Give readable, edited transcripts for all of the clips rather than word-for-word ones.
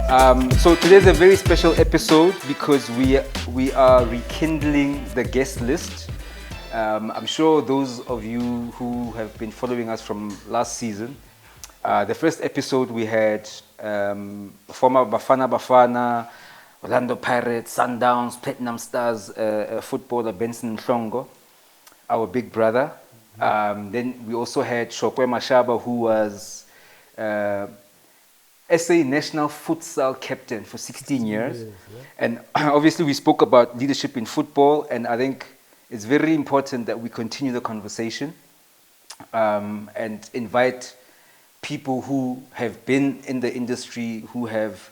So today's a very special episode because we are rekindling the guest list. I'm sure those of you who have been following us from last season, the first episode we had former Bafana, Orlando Pirates, Sundowns, Platinum Stars footballer Benson Mhlongo, our big brother. Then we also had Shokwe Mashaba, who was SA national futsal captain for 16 years. And obviously we spoke about leadership in football, and I think it's very important that we continue the conversation and invite people who have been in the industry, who have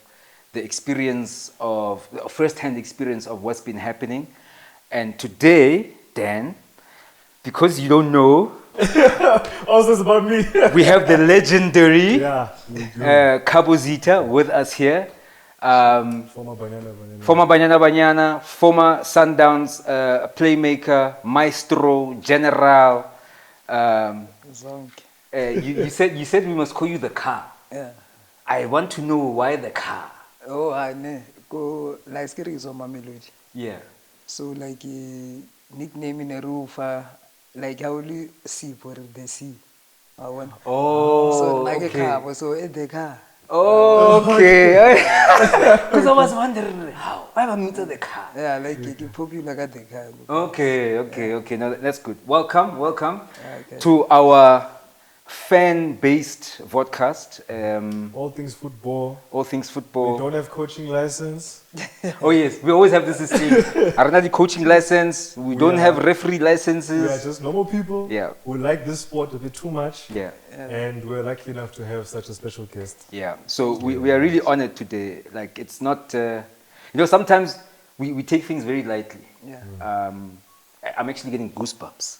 the experience of, first-hand experience of what's been happening. And today, Dan, because you don't know, also it's about me. we have the legendary Khabo Zitha with us here. Former Banyana, former Sundowns playmaker, maestro, general. You said we must call you the car. Yeah. I want to know why the car. Oh, I know. Go like scary is on my melody. Yeah. So like nickname in a roof, like I only see for the sea. I want. Oh. So like okay. a car, so it's the car. Okay. Because I was wondering how. Why am I meeting the car? Yeah, like it popular got the car. Okay. Now that's good. Welcome Okay. to our fan-based vodcast. all things football. We We don't have coaching license. Oh yes, we always have this thing. Aranadi coaching license. We don't have referee licenses. We are just normal people. Yeah. who like this sport a bit too much. Yeah. And we're lucky enough to have such a special guest. Yeah. So we are really honored today. Like it's not, sometimes we take things very lightly. Yeah. I'm actually getting goosebumps.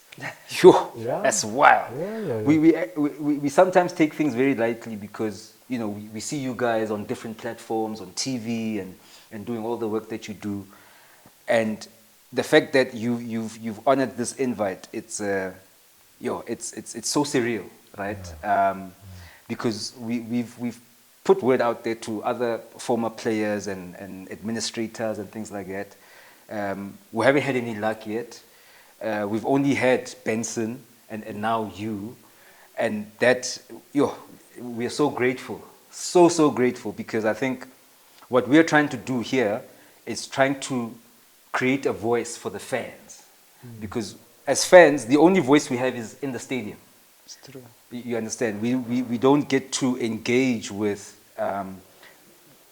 Yo, Yeah. that's wild. Yeah. We sometimes take things very lightly because we see you guys on different platforms, on TV, and doing all the work that you do, and the fact that you've honored this invite, it's so surreal, right? Because we've put word out there to other former players and administrators and things like that. We haven't had any luck yet. We've only had Benson and now you, and that we are so grateful, so grateful, because I think what we are trying to do here is trying to create a voice for the fans, because as fans the only voice we have is in the stadium. It's true. You understand? We don't get to engage with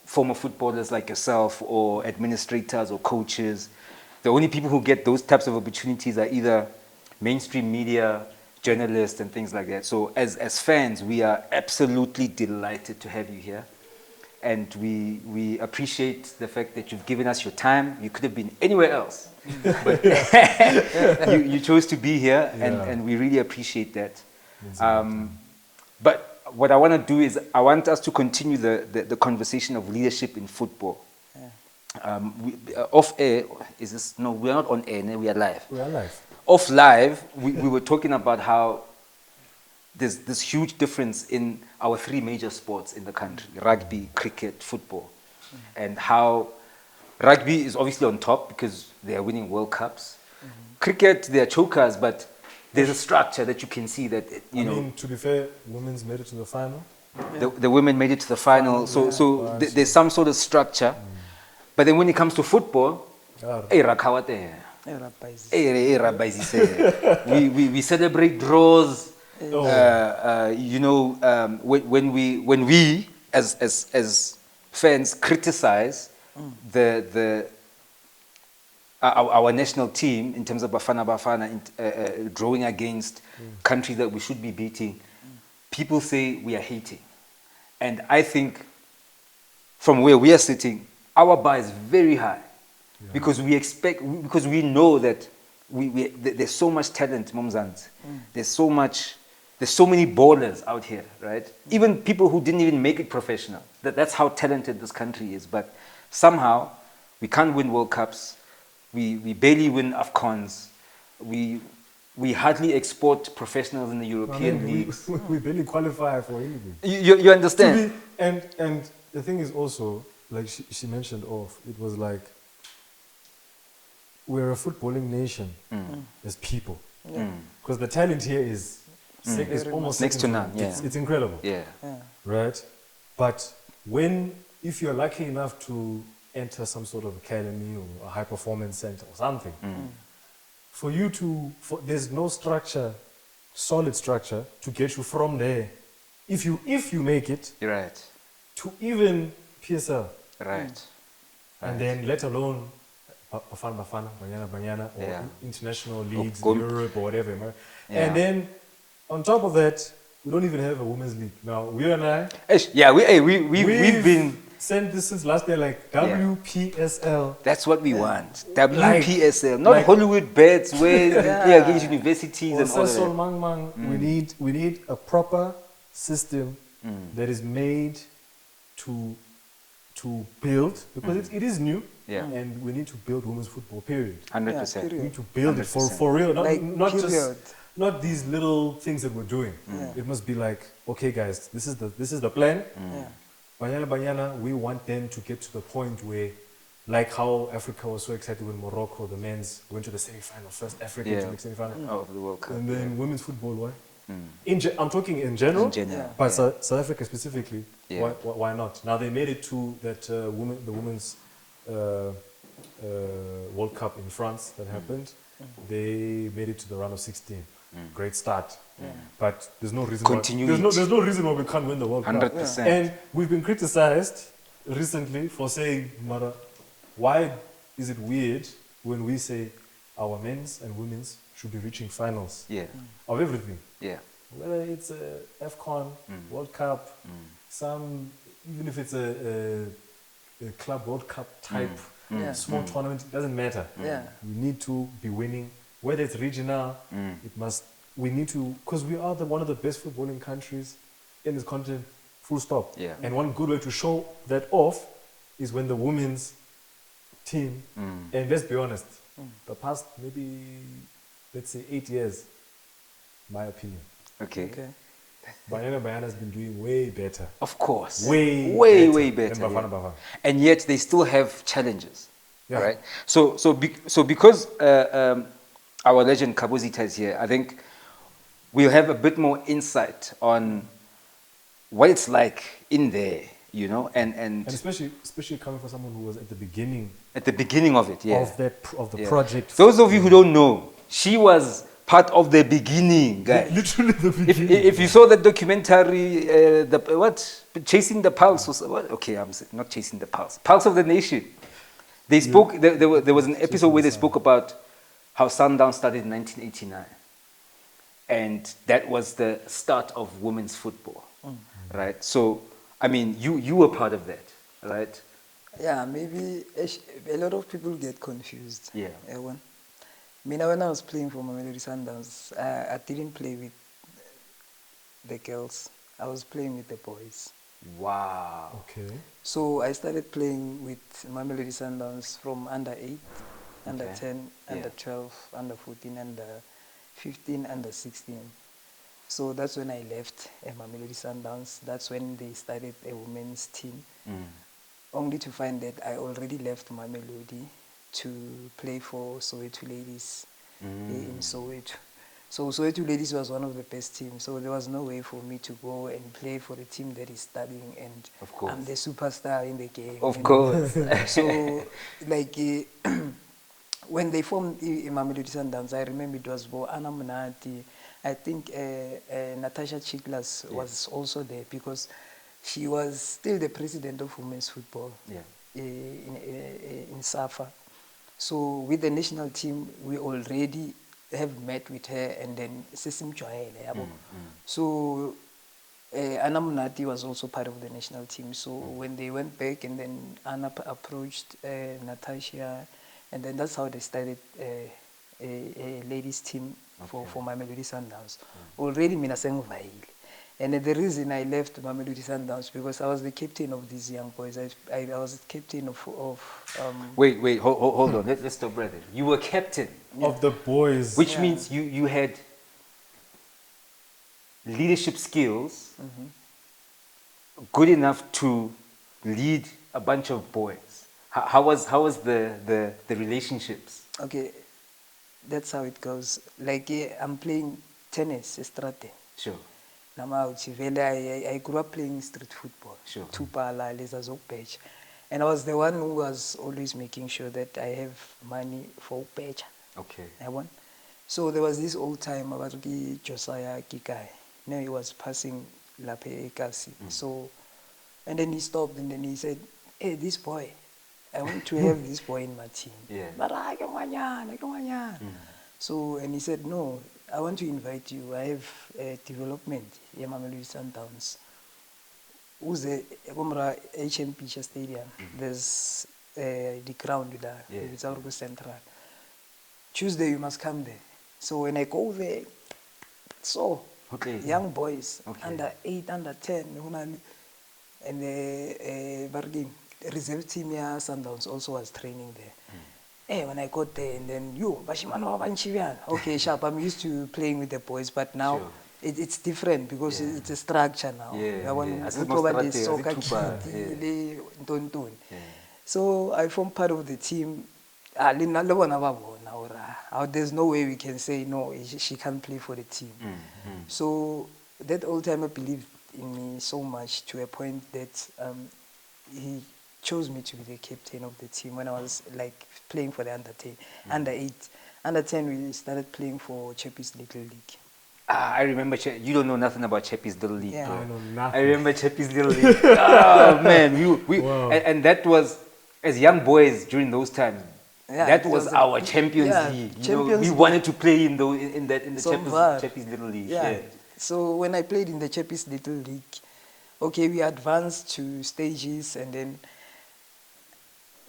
former footballers like yourself or administrators or coaches. The only people who get those types of opportunities are either mainstream media, journalists, and things like that. So as fans, we are absolutely delighted to have you here. And we appreciate the fact that you've given us your time. You could have been anywhere else. But you chose to be here, and we really appreciate that. But what I want to do is I want us to continue the conversation of leadership in football. Off air, is this? No, we are not on air, we are live. We are live. Off live, we were talking about how there's this huge difference in our three major sports in the country: rugby, cricket, football. And how rugby is obviously on top because they are winning World Cups. Cricket, they are chokers, but there's a structure that you can see that, I mean, to be fair, women's made it to the final. the women made it to the final. So there's some sort of structure. But then when it comes to football, we celebrate draws. When we as fans criticize our national team in terms of Bafana drawing against countries that we should be beating, people say we are hating. And I think from where we are sitting, our bar is very high, because we know that there's so much talent, Mumzans. There's so many ballers out here, right? Even people who didn't even make it professional. That's how talented this country is. But somehow we can't win World Cups. We barely win AFCONs. We hardly export professionals in the European leagues. We barely qualify for anything. You understand? And the thing is also, like she mentioned off, it was like we're a footballing nation as people. Because the talent here is is Very almost Next second to none, yeah. It's incredible. Yeah. Yeah. Right? But if you're lucky enough to enter some sort of academy or a high performance center or something, there's no structure, solid structure to get you from there. If you make it You're right. to even PSL, Right. and then let alone Bafana, Banyana, or Yeah. international leagues Go- in Europe or whatever. Yeah. And then on top of that, we don't even have a women's league. Now, we and I, Yeah, we've been. sent this since last year, like WPSL. That's what we want. WPSL, not like- Hollywood bets where they play against universities Or and all of Sasol that. Mang Mang. We need a proper system that is made to build, because it is new, Yeah. and we need to build women's football, period. 100%. period. We need to build it 100%. for real, Like, not period. just not these little things that we're doing. It must be like, okay, guys, this is the plan. Yeah. Banyana, we want them to get to the point where, like how Africa was so excited when Morocco, the men's, went to the semi-final, first African Yeah. to make semi-final. Of the World Cup. And then women's football, why? I'm talking in general, In general, but yeah. South Africa specifically, Yeah. why not? Now they made it to that the women's World Cup in France that happened. They made it to the round of 16. Great start, but there's no reason. Continuity. There's no reason why we can't win the World Cup. 100%. And we've been criticized recently for saying, Mara, why is it weird when we say our men's and women's should be reaching finals Yeah. of everything? Yeah. Whether it's a AFCON, World Cup, even if it's a Club World Cup type small tournament, it doesn't matter. Yeah. We need to be winning. Whether it's regional, we need to, because we are one of the best footballing countries in this continent, full stop. Yeah. And one good way to show that off is when the women's team, and let's be honest, the past maybe, let's say 8 years, my opinion, Okay. Okay. Banyana has been doing way better. Of course. Way way better better. than yeah. Bafana. And yet they still have challenges. Yeah. Right? So because our legend Khabo Zitha is here, I think we'll have a bit more insight on what it's like in there, you know, and especially coming from someone who was at the beginning at the beginning of it, yeah. of the Yeah. project. Those of you who don't know, she was part of the beginning, guys. Literally the beginning. If you saw the documentary, Chasing the Pulse, was what? Okay, I'm not Chasing the Pulse, Pulse of the Nation. They spoke. There was an episode where they spoke about how Sundown started in 1989, and that was the start of women's football, right? So, I mean, you were part of that, right? Yeah, maybe a lot of people get confused. Yeah. When I was playing for Mamelodi Sundowns, I didn't play with the girls. I was playing with the boys. Wow. Okay. So I started playing with Mamelodi Sundowns from under 8, under Okay. 10, under Yeah. 12, under 14, under 15, under 16. So that's when I left Mamelodi Sundowns. That's when they started a women's team. Only to find that I already left Mamelodi to play for Soweto Ladies in Soweto. So Soweto Ladies was one of the best teams. So there was no way for me to go and play for a team that is studying, and Of course. I'm the superstar in the game. Of you know. course. So, like, when they formed Mamelodi Sundowns, I remember it was for Anna Munati. I think Natasha Chiklas was also there, because she was still the president of women's football in SAFA. So with the national team, we already have met with her, and then Sesim Joel. So Anna Munati was also part of the national team. So when they went back, and then Anna approached Natasha, and then that's how they started a ladies team for Mamelodi Sundowns. Already Minaseng Vail. And the reason I left Mamelodi Sundowns, because I was the captain of these young boys. I was the captain of Wait, hold on. Let's stop right there. You were captain, Of the boys. which means you had leadership skills good enough to lead a bunch of boys. How was the relationships? Okay, that's how it goes. Like I'm playing tennis, estrade. Sure. I grew up playing street football. Sure. Tupala, leza zokubheja. And I was the one who was always making sure that I have money for ukubheja. Okay. Yabona? So there was this old time about Josiah Kikai. Now he was passing laphe ekasi. So, and then he stopped and then he said, "Hey, this boy, I want to have this boy in my team." Yeah. But I come on. So, and he said, "No, I want to invite you. I have a development, Yamamelu Sundowns. Uze Gomra HMP Stadium. There's the ground there. Yeah. It's out of Central. Tuesday you must come there." So when I go there, so Okay. young boys, Okay. under 8, under 10, and the bargain reserve team here, Sundowns also was training there. Hey, when I got there, and then okay, sharp. I'm used to playing with the boys, but now Sure. it's different because Yeah. it's a structure now. Yeah, Yabona, yeah. kutoba Asimastrate, soccer azithupa, kit, le ntontoni. Yeah. So I formed part of the team. There's no way we can say no, she can't play for the team. So that old timer believed in me so much to a point that he chose me to be the captain of the team when I was like playing for the under 10, under 8. Under 10 we started playing for Chappies Little League. I remember. You don't know nothing about Chappies Little League, Yeah. bro. I know nothing. I remember Chappies Little League. Oh man, we Wow. and that was as young boys during those times. Yeah, that it was was our Champions yeah, League. Champions We League. wanted to play in the So far. Chappies Little League. Yeah. Yeah. So when I played in the Chappies Little League, okay, we advanced to stages and then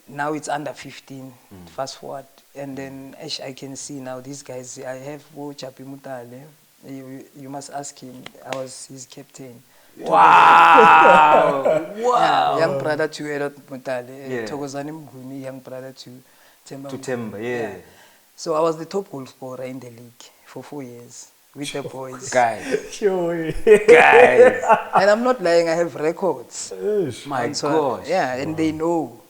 now it's under 15, fast forward. And then as I can see now, these guys, I have Chapi Mutale. You must ask him, I was his captain. Wow! Yeah, young brother to Erot Mutale, Yeah. Thokozani Mguni, young brother to Temba. To Temba, yeah. So I was the top goal scorer in the league for 4 years with the boys. Guys, Sure. guys, And I'm not lying, I have records. my And so, gosh. yeah, and they know.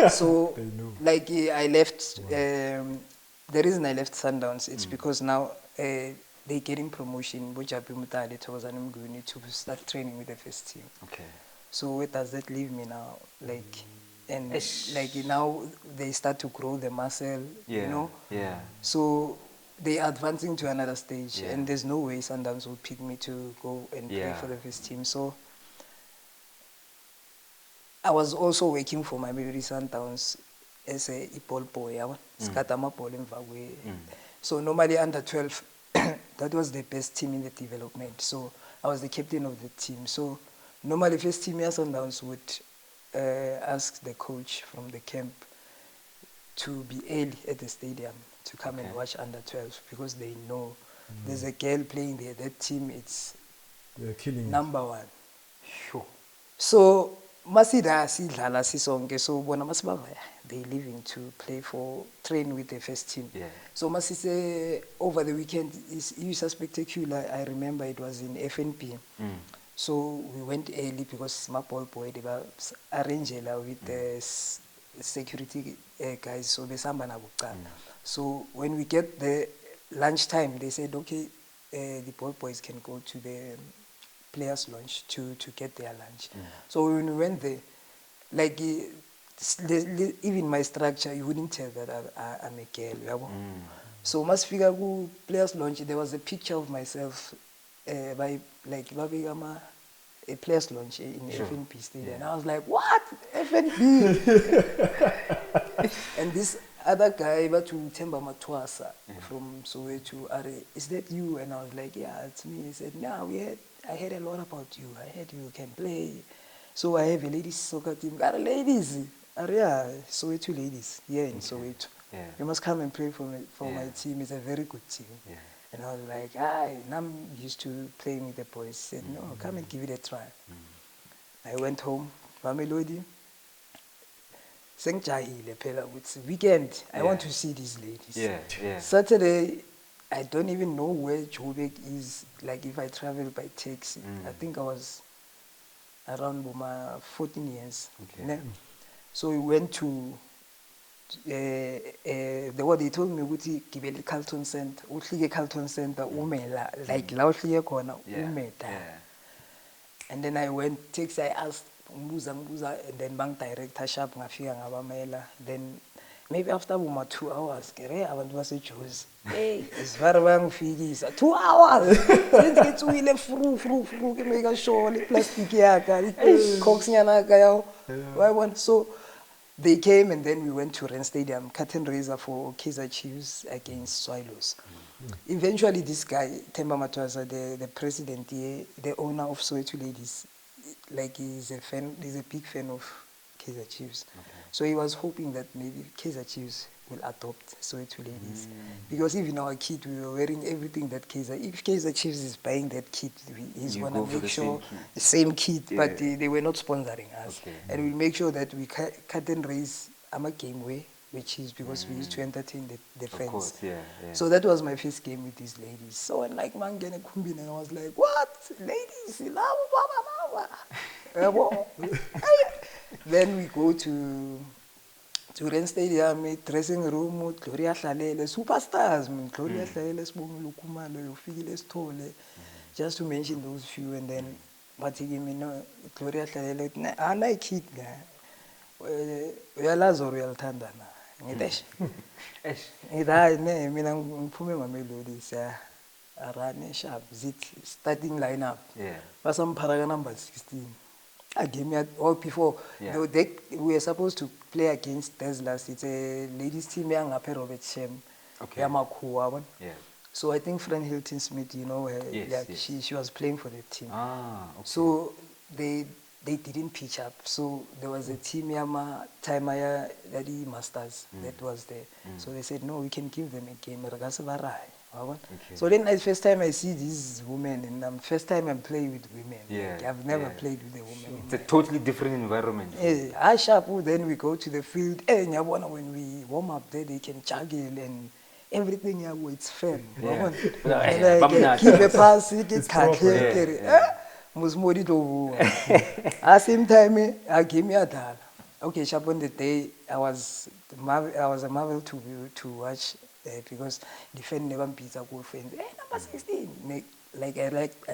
So, They know. like I left, the reason I left Sundowns, it's because now they're getting promotion, Bojapi Mutale, Thokozani Mguni, to start training with the first team. Okay. So where does that leave me now? Like, and Ish. like now they start to grow the muscle, Yeah. you know? Yeah. So they are advancing to another stage, Yeah. and there's no way Sundowns will pick me to go and play Yeah. for the first team. So I was also working for my Mamelodi Sundowns as a ball boy. So normally under 12, that was the best team in the development. So I was the captain of the team. So normally first team Sundowns would ask the coach from the camp to be early at the stadium to come and Okay. watch under 12 because they know there's a girl playing there. That team, it's They're killing number 1. Sure. So masida sidlala sisonke so bona masibanga they leaving to train with the first team. Yeah. So masise over the weekend is spectacular. I remember it was in FNP. So we went early because my ball boy they were arranged with the security guys, so besamba nabo kuqala. So when we get the lunchtime, they said, okay, the ball boys can go to the players' lunch to get their lunch. So when we went there, like even my structure, you wouldn't tell that I'm a girl. Yabo. So must figure go players' lunch. There was a picture of myself by like a players' lunch in Sure. FNP Stadium. Yeah. And I was like, what? FNP? And this other guy, to Temba Matwasa from Soweto, is that you? And I was like, yeah, it's me. He said, no, I heard a lot about you. I heard you can play. So I have a ladies soccer team. Got ladies. Yeah, Soweto ladies. Yeah, in Soweto. Yeah. You must come and play for my Yeah. team. It's a very good team. Yeah. And I was like, now I'm used to playing with the boys. He said, no, come and give it a try. I went home, Mamelodi. Sengijahile phela it's weekend. I want to see these ladies. Yeah. Yeah. Saturday, I don't even know where Joburg is. Like if I travel by taxi, I think I was around boma 14 years. Okay. Ne? So we went to what they told me ukuthi gibele Carlton Center, uhlike Carlton Center ume la, like la uhlike khona ume da. Yeah. And then I went taxi, I asked ngibuza, and then bank director sharp ngafika ngabamela. Then maybe after boma 2 hours kere abantu baseJozi, hey isivara bangifikisa 2 hours since ngitsuile fru ke make sure le plastic yaka cox nyana ka yawo wayibona. So they came and then we went to Rand Stadium, curtain raiser for Kaizer Chiefs against Swallows. Eventually this guy, Themba Matwasa, the president here, the owner of Soweto Ladies, like he's a big fan of Kaizer Chiefs. Okay. So he was hoping that maybe Kaizer Chiefs will adopt Soweto Ladies. Because even our kid, we were wearing everything that if Kaizer Chiefs is buying that kit, he's You going go to for make the sure same kit. the same kit, Yeah. but they were not sponsoring us. Okay. And we'll make sure that we cut and raise a game way, which is because we used to entertain the fans. Of course, yeah. So that was my first game with these ladies. So when like Mangene Kumbin, and I was like, what? Ladies, lava. Then we go to Rand Stadium, dressing room, Gloria Hlalele, superstars, Gloria Hlalele, Sibongile Khumalo, Ufikile Sithole, just to mention those few. And then but he gave me no Gloria Hlalele, I like it. Uyalazi or uyalithanda na ngithi ngithi ne mina ngiphume Mamelodi siya arane sharp Zitha starting lineup basamphara number 16 a game before we were supposed to play against Guestlist. It's a ladies team yangaphe Robert Shem yamakhuwa yabona. So I think Fran Hilton Smith, you know her, she was playing for the team. Okay. So they didn't pitch up. So there was a team Yama Taimaya Daddy Masters that was there. So they said, no, we can give them a game. So then the first time I see these women, and first time I'm playing with women. Like I've never played with a woman. It's a totally different environment. Then we go to the field. When we warm up there, they can juggle and everything. It's fun. Keep a pass, Musmodi to same time I gave me a dal. Okay, sharp on the day I was a marvel to watch because defend never beats a good friend. Number 16. Like I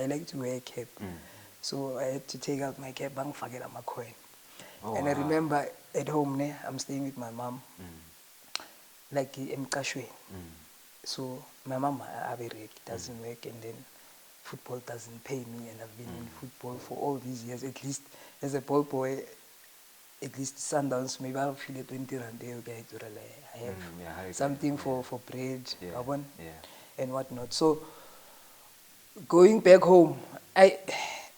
like to wear a cap. So I had to take out my cap and forget my coin. And I remember at home I'm staying with my mom. Like Mkashwe. So my mom doesn't work, and then football doesn't pay me, and I've been in football for all these years. At least as a ball boy, at least Sundowns, maybe I'll feel 20 rand I have something for bread, and whatnot. So going back home, I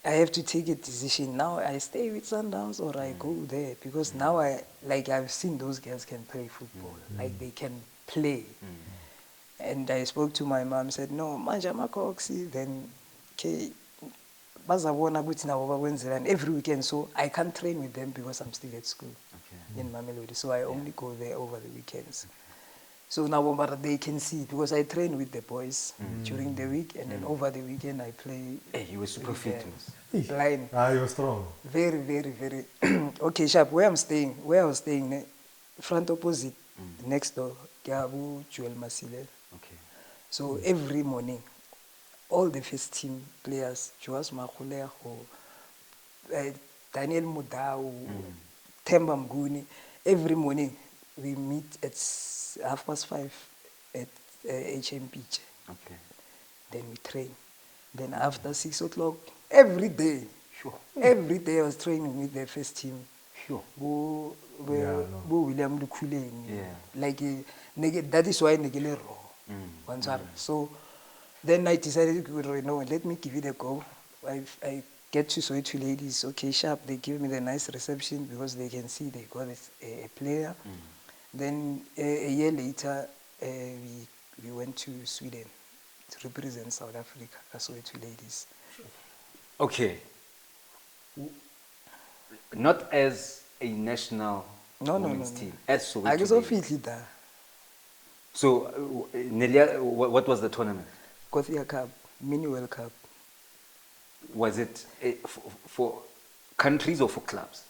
have to take a decision. Now I stay with Sundowns or I go there, because now I've seen those girls can play football, like they can play. And I spoke to my mom, said, no, manja makoksi, then okay, and every weekend, so I can't train with them because I'm still at school in Mamelodi. So I only go there over the weekends. So now they can see, because I train with the boys during the week, and then over the weekend I play. Hey, you were super fit. Line. You were strong. Very, very, very. Okay, sharp. Where I was staying, front opposite, next door, Khabo Joel Masile. Okay. So every morning, all the first team players, Joas Makuleho, Daniel Mudau, Themba Mguni, every morning we meet at 5:30 at HM Beach. Okay. Then we train. Then after 6 o'clock, every day, every day I was training with the first team. William Lukuleng. Like that is why Negele raw. So then I decided, let me give it a go. I get to Soweto Ladies, okay, sharp. They give me the nice reception because they can see they got a player. Then a year later, we went to Sweden to represent South Africa as Soweto Ladies. Okay. Not as a national women's team, as Soweto Ladies. So, Nelia, what was the tournament? Gothia Cup, Mini World Cup. Was it for countries or for clubs?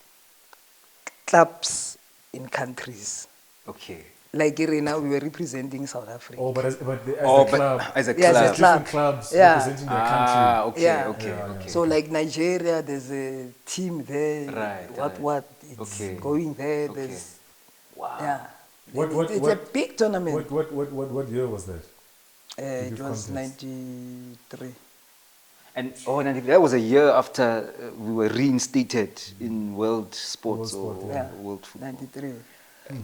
Clubs in countries. Okay. Like Irina, we were representing South Africa. Oh, but as Oh, a but club, as a Yeah, as a club. club. different clubs Yeah. representing their Ah, country. okay, Yeah. okay, Yeah, yeah. okay. So like Nigeria, there's a team there. Right, What right. what? It's Okay. going there. Okay. There's Wow. yeah. What- It's a big tournament. What year was that? It give was context. 93. And that was a year after we were reinstated in world sports World sport, or Yeah, world football. 93.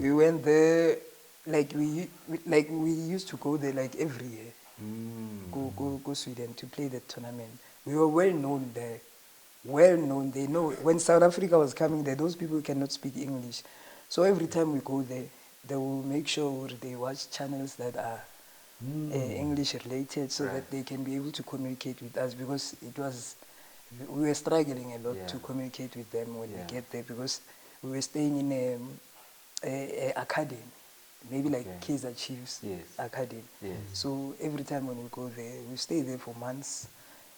We went there like we used to go there like every year. Go Sweden to play the tournament. We were well known there. Well known. They know when South Africa was coming there, those people cannot speak English. So every time we go there, they will make sure they watch channels that are English related so that they can be able to communicate with us because we were struggling a lot Yeah. to communicate with them when Yeah. we get there because we were staying in a academy, maybe like Okay. Kaizer Chiefs Yes. academy. Yes. So every time when we go there, we stay there for months.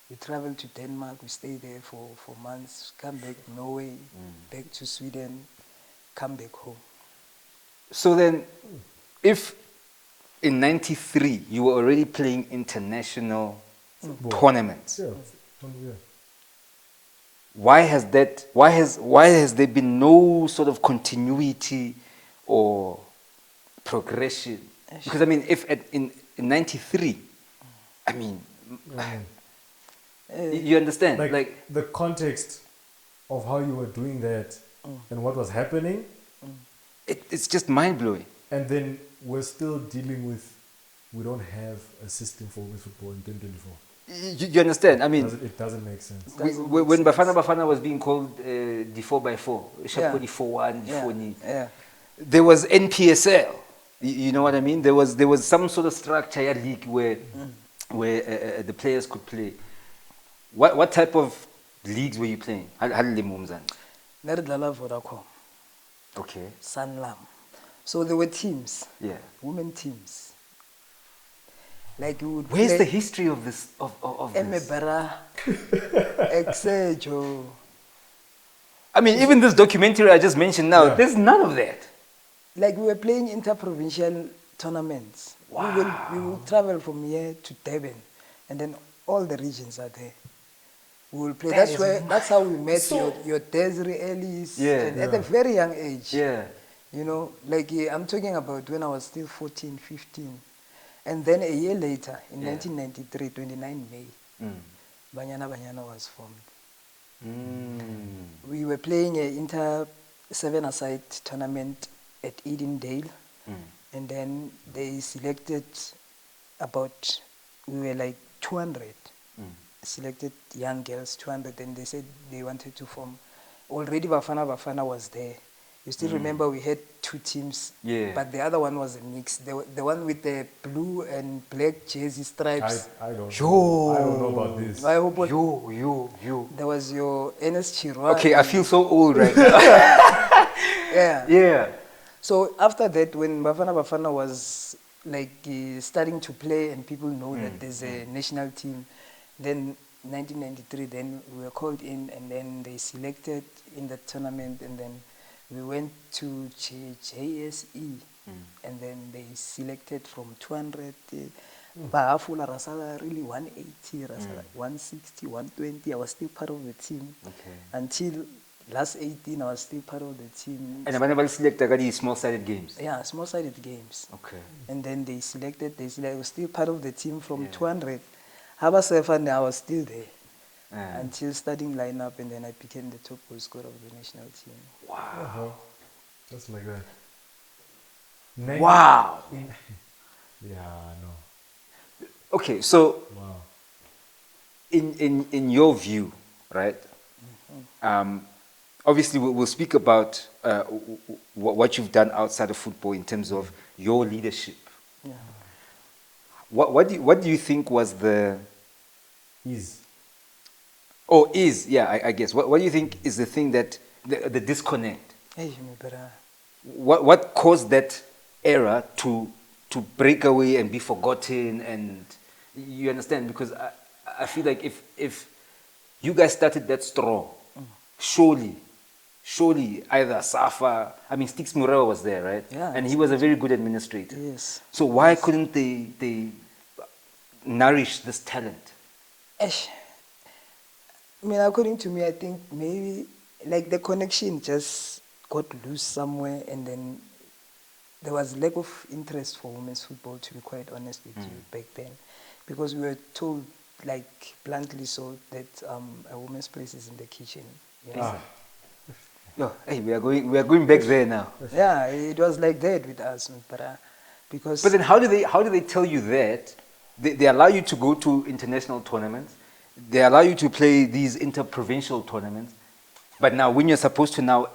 We travel to Denmark, we stay there for months, come back to Norway, back to Sweden, come back home. So then, if in '93 you were already playing international tournaments, Yeah. why has there been no sort of continuity or progression? Because I mean, if in '93, I mean, you understand, Like the context of how you were doing that and what was happening, it's just mind blowing. and then we're still dealing with, we don't have a system for women's football in 2024. You understand? I mean, It doesn't make sense. when Bafana was being called the 4x4, Shapodi 4-1, Yeah, 4-ni, yeah. there was NPSL. You know what I mean? There was some sort of structure at league where the players could play. What type of leagues were you playing? Naridlala Vodacom, Okay. Sanlam. So there were teams, Yeah. women teams. Like we would Where's play the history of this? Of this? Emebera, Exejo. I mean, even this documentary I just mentioned now, Yeah. there's none of that. Like we were playing interprovincial tournaments. We will travel from here to Durban, and then all the regions are there. We will play. That's how we met your Desiree Ellis, Yeah. and at a very young age. Yeah. You know, like I'm talking about when I was still 14, 15. And then a year later, in 1993, 29 May, Banyana Banyana was formed. We were playing an inter 7-a-side tournament at Edendale, and then they selected about, we were like 200, selected young girls, 200, and they said they wanted to form. Already Bafana was there. You still remember we had two teams, but the other one was a mix. The one with the blue and black jersey stripes. I don't Yo. know. I don't know about this. I hope You. there was your Enes Chirwa. Okay, I feel so old right now. Yeah. Yeah. So after that, when Bafana was like starting to play and people know that there's a national team, then 1993, then we were called in and then they selected in the tournament and then we went to JSE and then they selected from 200. Bahafula Rasala really 180, Rasala 160, 120. I was still part of the team. Okay. Until last 18, I was still part of the team. And I selected these small-sided games. Yeah, small-sided games. Okay. And then they selected, I was still part of the team from 200. Habasefan, I was still there. Until starting lineup, and then I became the top goal scorer of the national team. Wow. Just like that. Wow. Yeah, no. Okay, so Wow. in your view, right? Obviously, we'll speak about what you've done outside of football in terms of your leadership. Yeah. What do you think was the I guess what do you think is the thing that the disconnect? Hey, me better. What caused that era to break away and be forgotten? And you understand, because I feel like if you guys started that strong, surely either Safa, I mean, Stix Murao was there, right? Yeah, And he was a very good administrator. Yes. So why couldn't they nourish this talent? Esh. I mean, according to me, I think maybe like the connection just got loose somewhere, and then there was lack of interest for women's football, to be quite honest with you, back then, because we were told, like bluntly so, that a woman's place is in the kitchen. You know? Oh, hey, we are going back there now. Yeah, it was like that with us, because. But then how do they tell you that? They allow you to go to international tournaments. They allow you to play these interprovincial tournaments. But now when you're supposed to now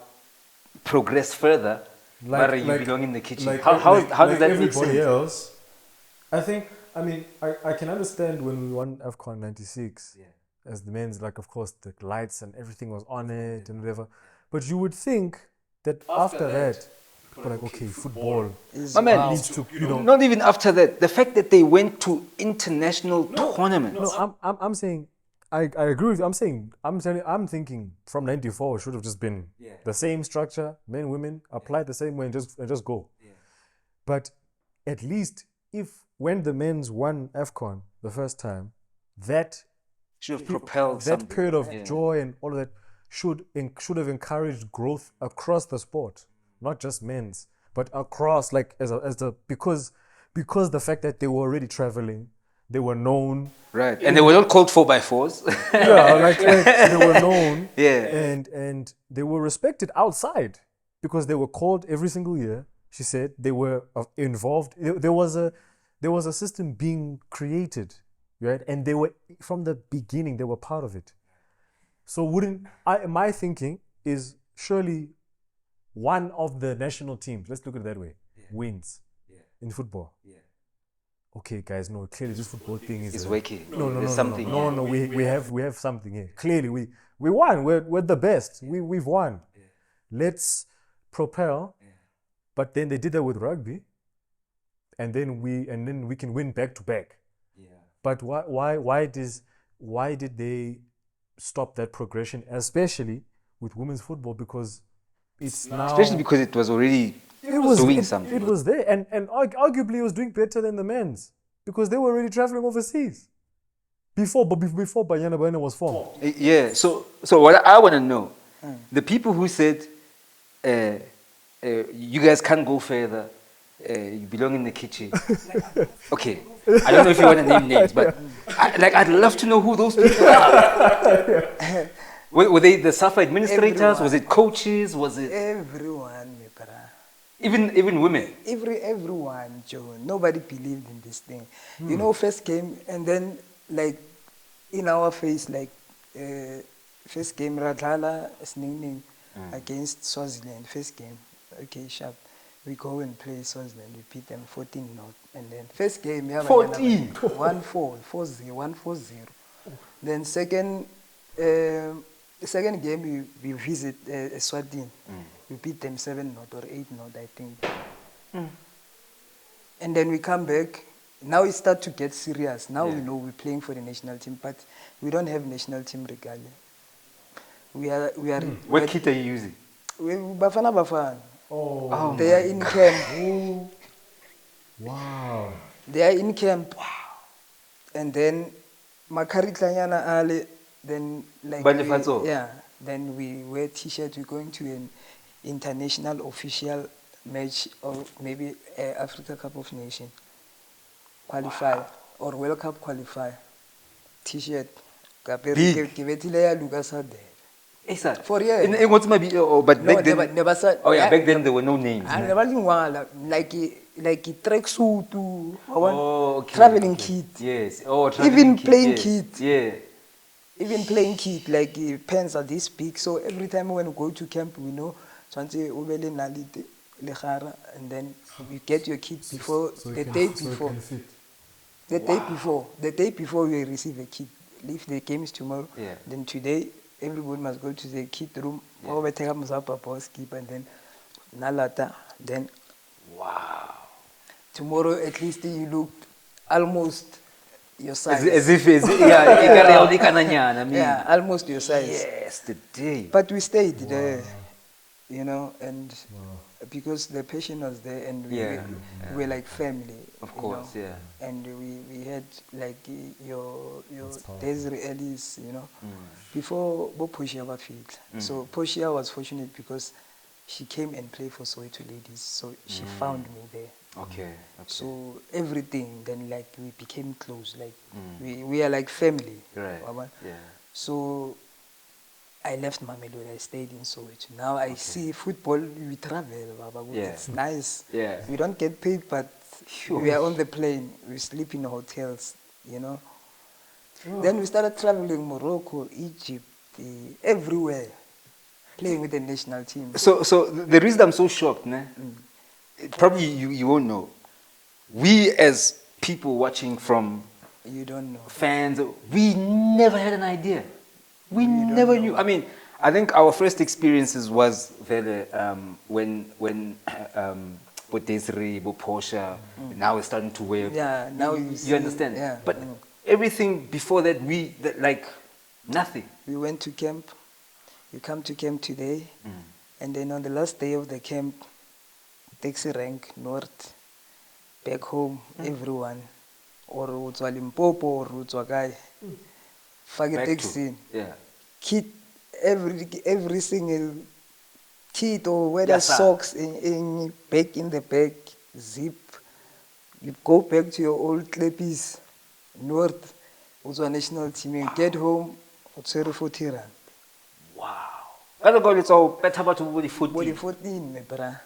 progress further, you belong in the kitchen. How does that make sense? Everybody else, I think, I mean, I can understand when we won AFCON 96, as the men's, like, of course, the lights and everything was on it and whatever. But you would think that after that, people are like, okay, football is My man, needs to, you know. not even after that. The fact that they went to international tournaments. No, I'm saying, I agree with you. I'm thinking from 94 it should have just been the same structure, men, women, apply the same way and just go. But at least when the men's won AFCON the first time, that should have propelled that something. period of joy and all of that should have encouraged growth across the sport, not just men's, but across, like because the fact that they were already traveling, they were known. Right, and they were not called 4x4s. like they were known. Yeah. And they were respected outside because they were called every single year. She said they were involved. There was a system being created, right? And they were, from the beginning, they were part of it. So my thinking is surely one of the national teams, let's look at it that way, wins in football. Okay, guys, no, clearly this football thing is working. No, something. No, we have something here. Clearly, we won. We're the best. We've won. Let's propel. But then they did that with rugby, and then we can win back to back. But why did they stop that progression, especially with women's football? Because it's now, Especially because it was already doing something. It was there, and arguably it was doing better than the men's because they were already traveling overseas before Banyana was formed. Yeah. So what I want to know, the people who said, you guys can't go further, you belong in the kitchen. Okay, I don't know if you want to name names, but I'd love to know who those people are. Were they the SAFA administrators? Everyone. Was it coaches? Was it Everyone, my brother. even women? Everyone, Joe. Nobody believed in this thing. You know, first game, and then, like, in our face, like, first game, Radlala Sningning against Swaziland. First game. Okay, sharp. We go and play Swaziland. We beat them 14-0. And then first game, 14? 1-4, 4-0, 1-4-0. Then second game, we visit Swatini. We beat them 7-0 or 8-0, I think. And then we come back. Now it starts to get serious. Now we know we're playing for the national team, but we don't have national team regalia. We are. What kit are you using? Bafana. Oh, They are in camp. oh. Wow. They are in camp. Wow. And then Makari Tlanyana Ale, then then we wear t-shirts. We're going to an international official match, or maybe Africa Cup of Nations qualifier or World Cup qualifier. T-shirt. For real. But back then, never back then there were no names. Like tracksuit, Okay, traveling kit. Yes. Even playing kit. Yeah. Even playing kit, like pens are this big. So every time when we go to camp, we know, and then you get your kit before the day before. The day before we receive a kit. If the game is tomorrow, then today everybody must go to the kit room. And then Nalata. Then wow. Tomorrow at least you look almost your size. As if it's, yeah, I mean, Yeah, almost your size. yes, the day. But we stayed there, you know, and because the passion was there, and we were like family. Of you course, know, yeah. And we had like your Desiree Ellis, you know, before Bo Poshia was fit. So Poshia was fortunate because she came and played for Soweto Ladies, so she found me there. Okay. So everything, then like we became close, like we are like family. Right. Baba. Yeah. So I left Mamelodi, I stayed in Soweto. Now I see football, we travel, Baba. Yeah. It's nice. Yeah. We don't get paid, but we are on the plane, we sleep in hotels, you know. Then we started traveling Morocco, Egypt, everywhere, playing with the national team. So the reason I'm so shocked, ne? Probably you won't know. We as people watching from You don't know. fans, we never had an idea. We never knew. I mean, I think our first experiences was very when Desiree, Porsche, now we're starting to wear. Yeah, now you see, understand. yeah, But everything before that, like nothing. We went to camp. You come to camp today, and then on the last day of the camp, taxi rank north, back home, everyone, or utswa Limpopo or utswa Kai, fake Back taxi, to, yeah. kit every single kit or whether Yes, sir. socks in back in the bag, zip. You go back to your old clappies, north, utswa national team. You get home, utswa 40 rand. Wow. I don't go. It's all better about body foot. Body 14, my brother.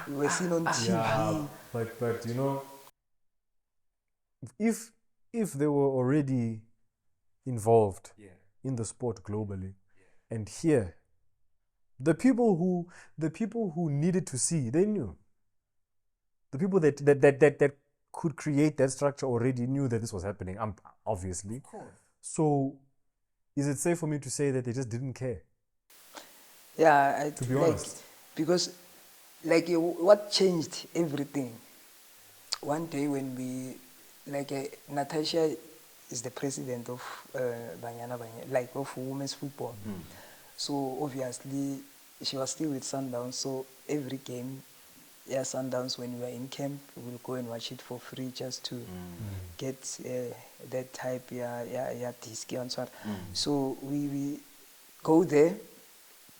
We were seen on TV. Yeah, but you know, if they were already involved in the sport globally, and here, the people who needed to see, they knew. The people that could create that structure already knew that this was happening. Obviously. Of course. So, is it safe for me to say that they just didn't care? Yeah, to be honest, because what changed everything? One day when Natasha is the president of Banyana, like of women's football. So obviously she was still with Sundowns. So every game, Sundowns, when we were in camp, we'll go and watch it for free just to get that type, disc and so on. So we go there,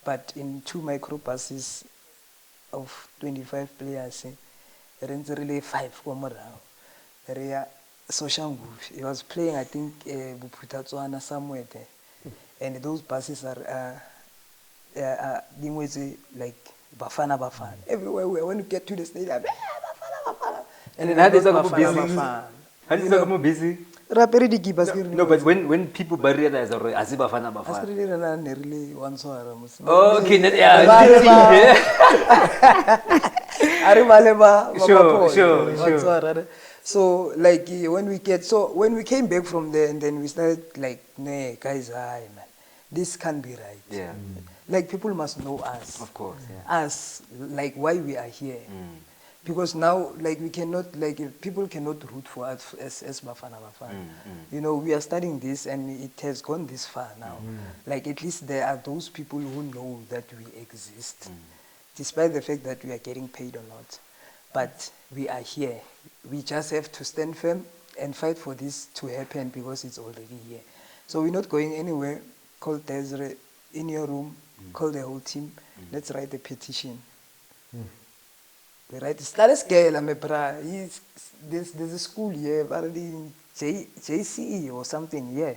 but in 2 microbuses of 25 players, there is really 5 area social group. He was playing, I think, Buputatswana somewhere there, and those buses are being like Bafana. Everywhere when you get to the stadium, Bafana. And then how does that go busy? Bafana. How does that go busy? Rapper di keepers. No, but when people realize already, as Bafana. Really one so Okay, Sure. So like when we came back from there, and then we started like, nah, guys, man, this can't be right. Yeah. Like people must know us. Of course, yeah. Us, like why we are here. Because now, like we cannot, like people cannot root for us as Bafana. You know, we are studying this, and it has gone this far now. Like at least there are those people who know that we exist, despite the fact that we are getting paid or not. But we are here. We just have to stand firm and fight for this to happen because it's already here. So we're not going anywhere. Call Desiree in your room. Call the whole team. Let's write the petition. We write status scale, there's a school here, JCE or something, yeah.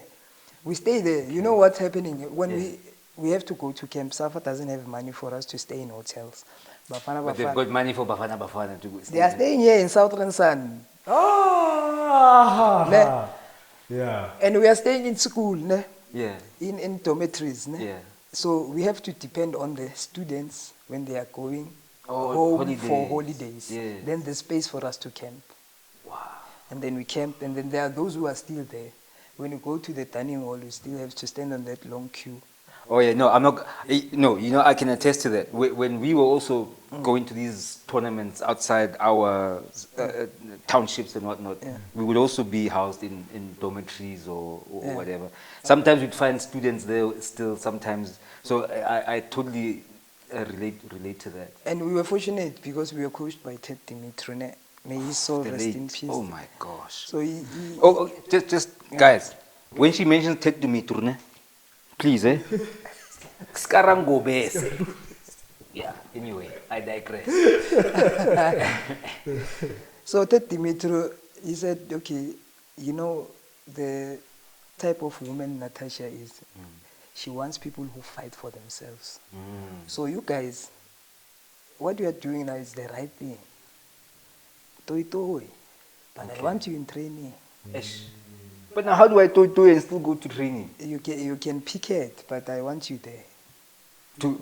We stay there. You know what's happening? When we have to go to camp, Safa doesn't have money for us to stay in hotels. But they've got money for Bafana to go. They are staying here in Southern Sun. Yeah. And we are staying in school, ne? Yeah. In dormitories. Ne? Yeah. So we have to depend on the students when they are going home for holidays. Yeah. Then there's space for us to camp. Wow. And then we camp, and then there are those who are still there. When you go to the dining hall, you still have to stand on that long queue Oh yeah, no, I'm not. No, I can attest to that. When we were also going to these tournaments outside our townships and whatnot, Yeah. we would also be housed in dormitories or Yeah. whatever. Sometimes we'd find students there still. Sometimes, so I totally relate to that. And we were fortunate because we were coached by Ted Dimitri. May his soul The rest in late. peace. Oh my gosh. So Oh, just guys, when she mentions Ted Dumitur, please, Sekarang go bese. Yeah, anyway, I digress. So Ted Dimitri, he said, okay, the type of woman Natasha is, she wants people who fight for themselves. So you guys, what you are doing now is the right thing. Toi, but I want you in training. Ish. But now how do I do and still go to training? You can pick it, but I want you there.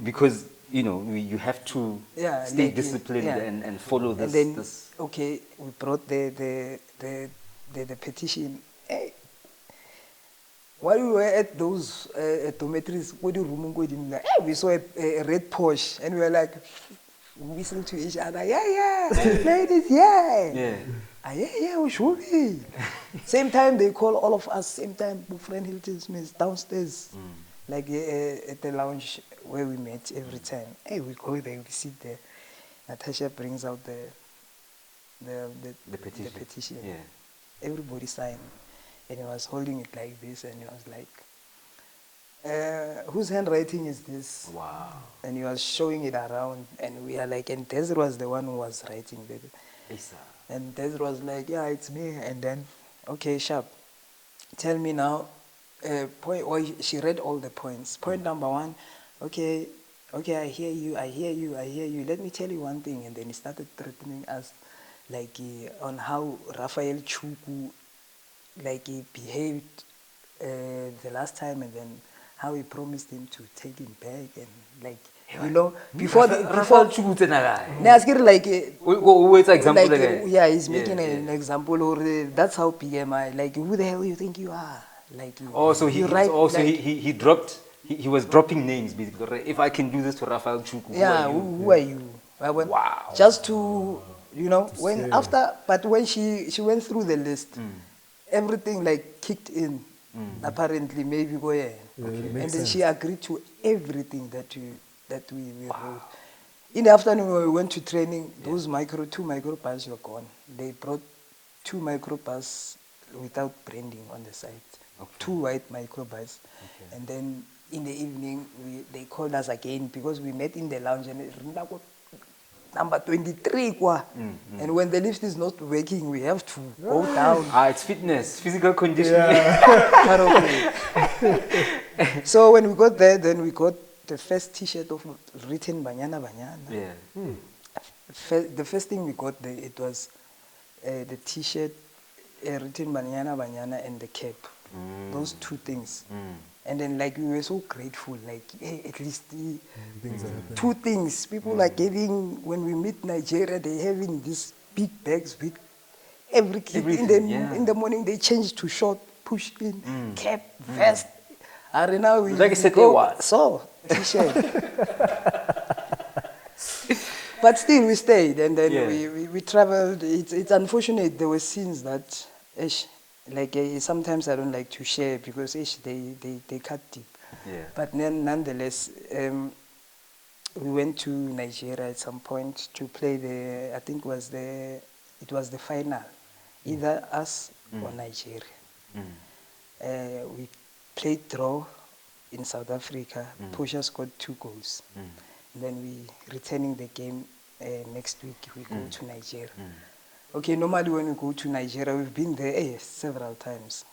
Because you have to Yeah, stay like, disciplined yeah. and follow this. And then, this. okay, we brought the petition. Hey, while we were at those dormitories, we saw a red Porsche, and we were like, whistle to each other, yeah, ladies, yeah. Yeah. Yeah, we should be. Same time, they call all of us, same time, friend Hilton Smith downstairs, like at the lounge where we met every time. Hey, we go there, we sit there. Natasha brings out the petition. Yeah. Everybody signed, and he was holding it like this, and he was like, whose handwriting is this? Wow. And he was showing it around, and we are like, and Desiree was the one who was writing it. Isa. And Desiree was like, yeah, it's me. And then, okay, sharp. Tell me now, she read all the points. Point number 1, okay, I hear you. Let me tell you one thing. And then he started threatening us, like, on how Rafael Chuku, like, he behaved the last time, and then how he promised him to take him back, and like, before like, what's an example like, again? yeah, he's making an example, or that's how PMI, like, who the hell you think you are? Like, So he dropped. He was dropping names basically. If I can do this to Rafael Chuku, yeah, who are you? Wow. Just to, when she went through the list, everything like kicked in. Apparently, maybe go ahead. And then she agreed to everything that we wrote. In the afternoon, when we went to training, those 2 microbuses were gone. They brought 2 microbuses without branding on the side. 2 white microbuses. And then in the evening, they called us again because we met in the lounge, and number 23 and when the lift is not working, we have to go down. It's fitness, physical conditioning. So when we got there, then we got the first t-shirt written Banyana. Yeah. The first thing we got there, it was the t-shirt written Banyana and the cap. Those 2 things. And then, like, we were so grateful, like, hey, at least 2 things. People are getting, when we meet Nigeria, they're having these big bags with every kid. In the morning, they change to short, push in, cap, vest. And now we like so t-shirt. But still, we stayed, and then we traveled. It's unfortunate. There were scenes that, like, sometimes I don't like to share because they cut deep. Yeah. But nonetheless, we went to Nigeria at some point to play I think it was the final, either us or Nigeria. We played draw in South Africa. Portia scored 2 goals. And then we returning the game next week. We go to Nigeria. Okay, normally when we go to Nigeria, we've been there several times.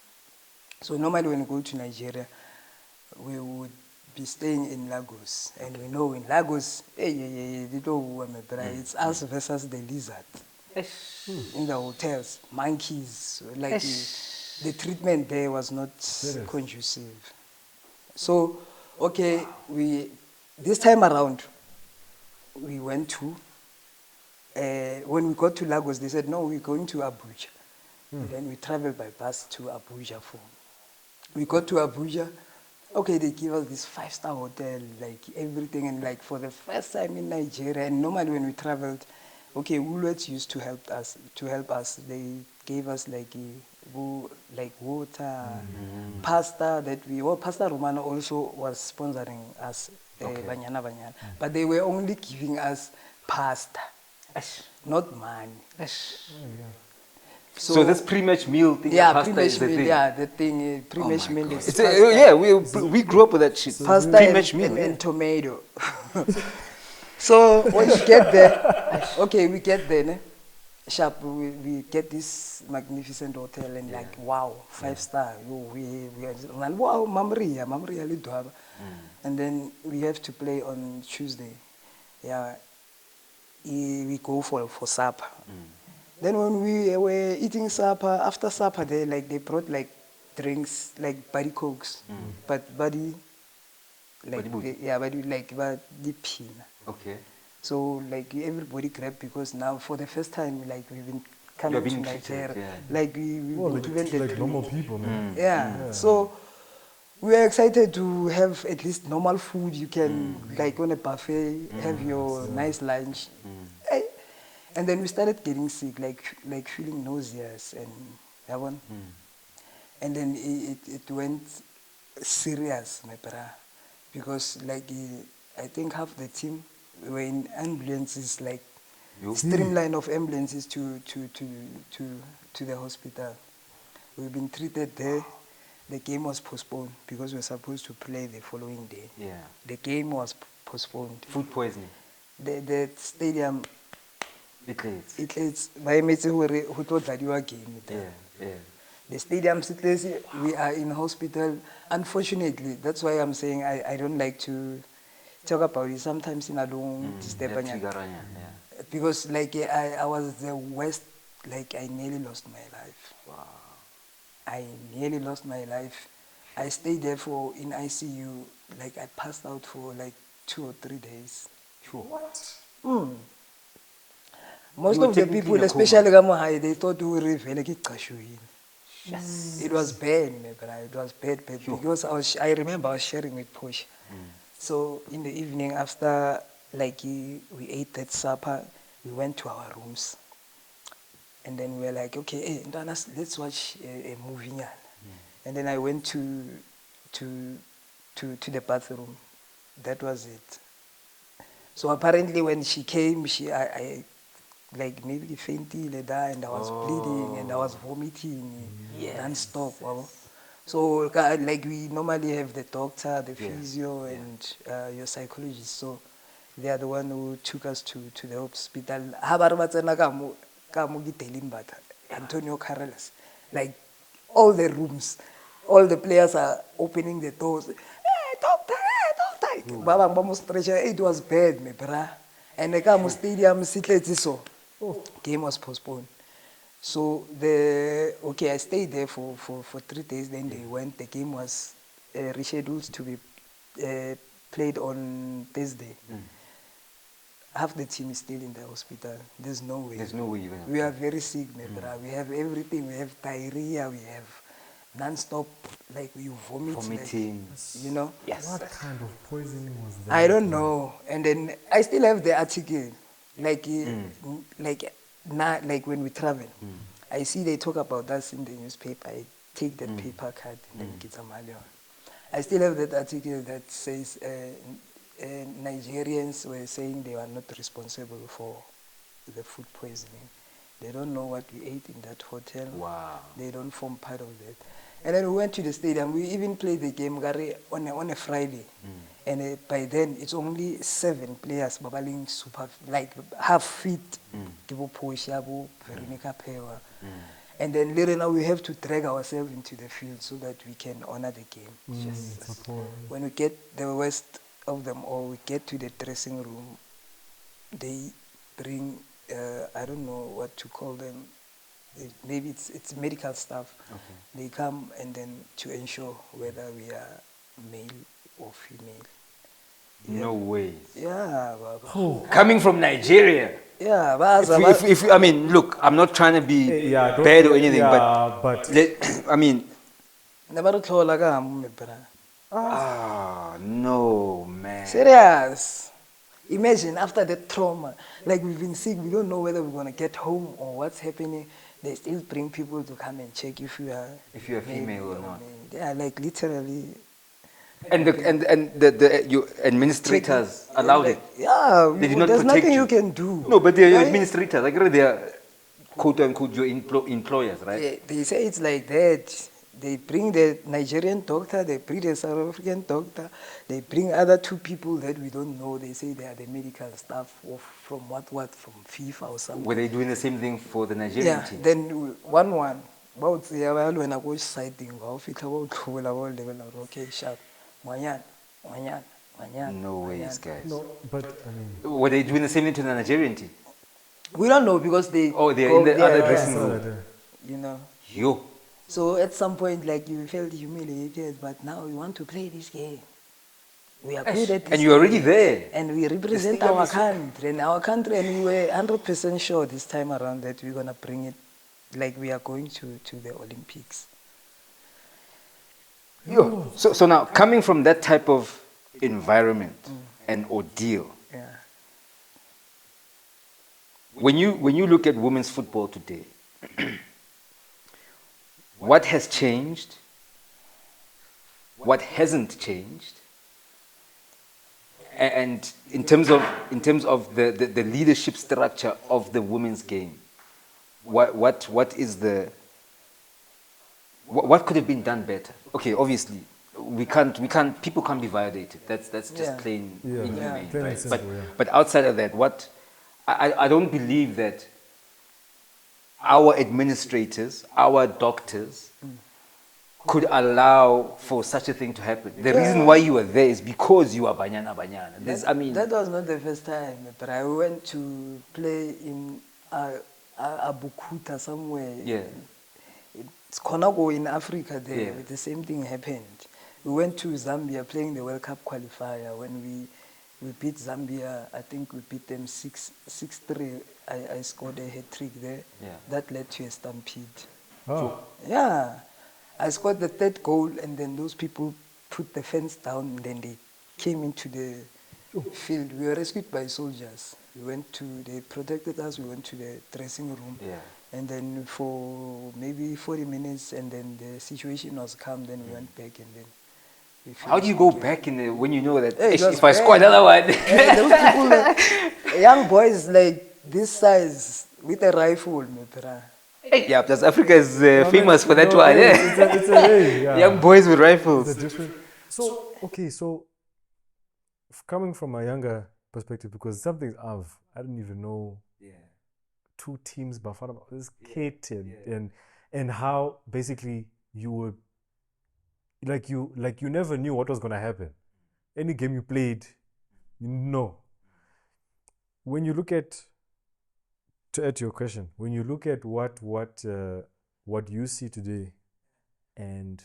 So normally when we go to Nigeria, we would be staying in Lagos. And we know in Lagos, it's us versus the lizard. In the hotels, monkeys, like the treatment there was not conducive. So, okay, this time around, we went to, when we got to Lagos, they said, no, we're going to Abuja. And then we traveled by bus to Abuja. We got to Abuja, okay, they give us this 5-star hotel, like everything, and like for the first time in Nigeria. And normally when we traveled, okay, Woolworths used to help us. They gave us like like water, pasta Pasta Romano also was sponsoring us, Banyana Banyana. But they were only giving us pasta, not money. So this pre-match meal thing, Yeah, pasta pre-match is the meal. thing. Yeah, the thing, pre-match meal is It's pasta. yeah, we grew up with that shit. Pasta Pre-match meal. and tomato. So when you get there, okay, we get there, ne? Sharp, we get this magnificent hotel and like, wow, 5-star. We are and wow, Mamria Lidwaba. And then we have to play on Tuesday. Yeah, we go for supper. Then when we were eating supper, after supper, they brought like drinks, like buddy cokes, but buddy, like buddy like the pina. Okay. So like everybody grabbed because now for the first time like we've been coming to Nigeria, like we given the like normal people, man. yeah. So we are excited to have at least normal food. You can like on a buffet have your nice lunch. Hey. And then we started getting sick, like feeling nauseous and that one. And then it went serious, my brother, because like I think half the team were in ambulances, like streamline of ambulances to the hospital. We've been treated there. The game was postponed because we were supposed to play the following day. Yeah. The game was postponed. Food poisoning. The stadium. It's by who thought that you were game. yeah. The stadium, we are in hospital. Unfortunately, that's why I'm saying I don't like to talk about it. Sometimes I don't disturb because like I was the worst. Like I nearly lost my life. Wow. I nearly lost my life. I stayed there in ICU. Like I passed out for like 2 or 3 days. Sure. What? Most of the people, especially Gamohai, they thought we were really yes. It was bad, it was bad because I remember I was sharing with Posh. So in the evening after like we ate that supper, we went to our rooms. And then we were like, okay, hey, let's watch a movie. And then I went to the bathroom. That was it. So apparently when she came, I like maybe fainted and I was bleeding and I was vomiting non-stop. So like we normally have the doctor, the physio and your psychologist. So they are the one who took us to the hospital. Antonio Carreras. Like all the rooms, all the players are opening the doors. Hey, doctor, hey, it was bad, me brah. And the stadium so game was postponed. So I stayed there for 3 days. Then they went. The game was rescheduled to be played on Thursday. Half the team is still in the hospital. There's no way. There's no way you're gonna. We are very sick, brother. We have everything. We have diarrhea. We have non-stop, like we vomit. Vomiting. Like, you know? Yes. What kind of poisoning was that? I don't know. And then I still have the article. Like when we travel, I see they talk about us in the newspaper. I take that paper card and then get some money on. I still have that article that says Nigerians were saying they were not responsible for the food poisoning. They don't know what we ate in that hotel. Wow. They don't form part of that. And then we went to the stadium. We even played the game on a Friday. And by then, it's only 7 players, babaling super, like half fit. And then later now we have to drag ourselves into the field so that we can honor the game. Yes. When we get the worst of them all, we get to the dressing room. They bring, I don't know what to call them. Maybe it's medical staff. Okay. They come and then to ensure whether we are male or female. No way. Yeah. Coming from Nigeria. Yeah. If I mean, look, I'm not trying to be bad or anything, but I mean. Ah, no, man. Serious. Imagine after that trauma, like we've been sick, we don't know whether we're gonna get home or what's happening. They still bring people to come and check if you are If you're female or not. male. Yeah, like literally. And the you administrators allowed it. Yeah, They did not there's protect nothing you. you can do. No, but they're your Right? administrators. Like they are quote unquote your employers, right? They say it's like that. They bring the Nigerian doctor, they bring the South African doctor, they bring other two people that we don't know. They say they are the medical staff from from FIFA or something. Were they doing the same thing for the Nigerian Yeah, team? then one. About the when I go sighting, I'll fit about level okay, sharp. Manyan. No ways, guys. No, but I mean, Were they doing the same thing to the Nigerian team? We don't know because they Oh, they're go in the there, other yeah, dressing so room. that, you know. Yo. So at some point, like you felt humiliated, but now we want to play this game. We are good at this. And you're already game. there. And we represent stadium our is so- country, and we were 100% sure this time around that we're gonna bring it, like we are going to the Olympics. Yo. So now coming from that type of environment and ordeal, Yeah. when you look at women's football today, what has changed? What hasn't changed? And in terms of the leadership structure of the women's game, what is the what could have been done better? Okay, obviously we can't people can't be violated. That's just Yeah. plain Yeah. inhumane, Plain and right? simple, yeah. But outside of that, what I don't believe that our administrators, our doctors could allow for such a thing to happen. The reason why you are there is because you are Banyana Banyana. I mean, That was not the first time, but I went to play in Abukuta somewhere. yeah. It's Konago in Africa there. Yeah. The same thing happened. We went to Zambia playing the World Cup qualifier. When we beat Zambia, I think we beat them 6-3. I scored a hat-trick there. Yeah. That led to a stampede. oh, Yeah. I scored the third goal, and then those people put the fence down, and then they came into the field. We were rescued by soldiers. They protected us. We went to the dressing room. Yeah. And then for maybe 40 minutes, and then the situation was calm, then we went back, and then we How do you finished go the game. back when you know that Hey, it was if I score bad. another one? Those people, like, young boys like this size with a rifle, my brother. Yeah, because Africa is famous for that no, one. Yeah. it's a way, yeah. Young boys with rifles. It's a different. So okay, so coming from a younger perspective, because some things I don't even know two teams Bafana is catered and how basically you were like you never knew what was gonna happen. Any game you played, you know. When you look at to add to your question, when you look at what you see today and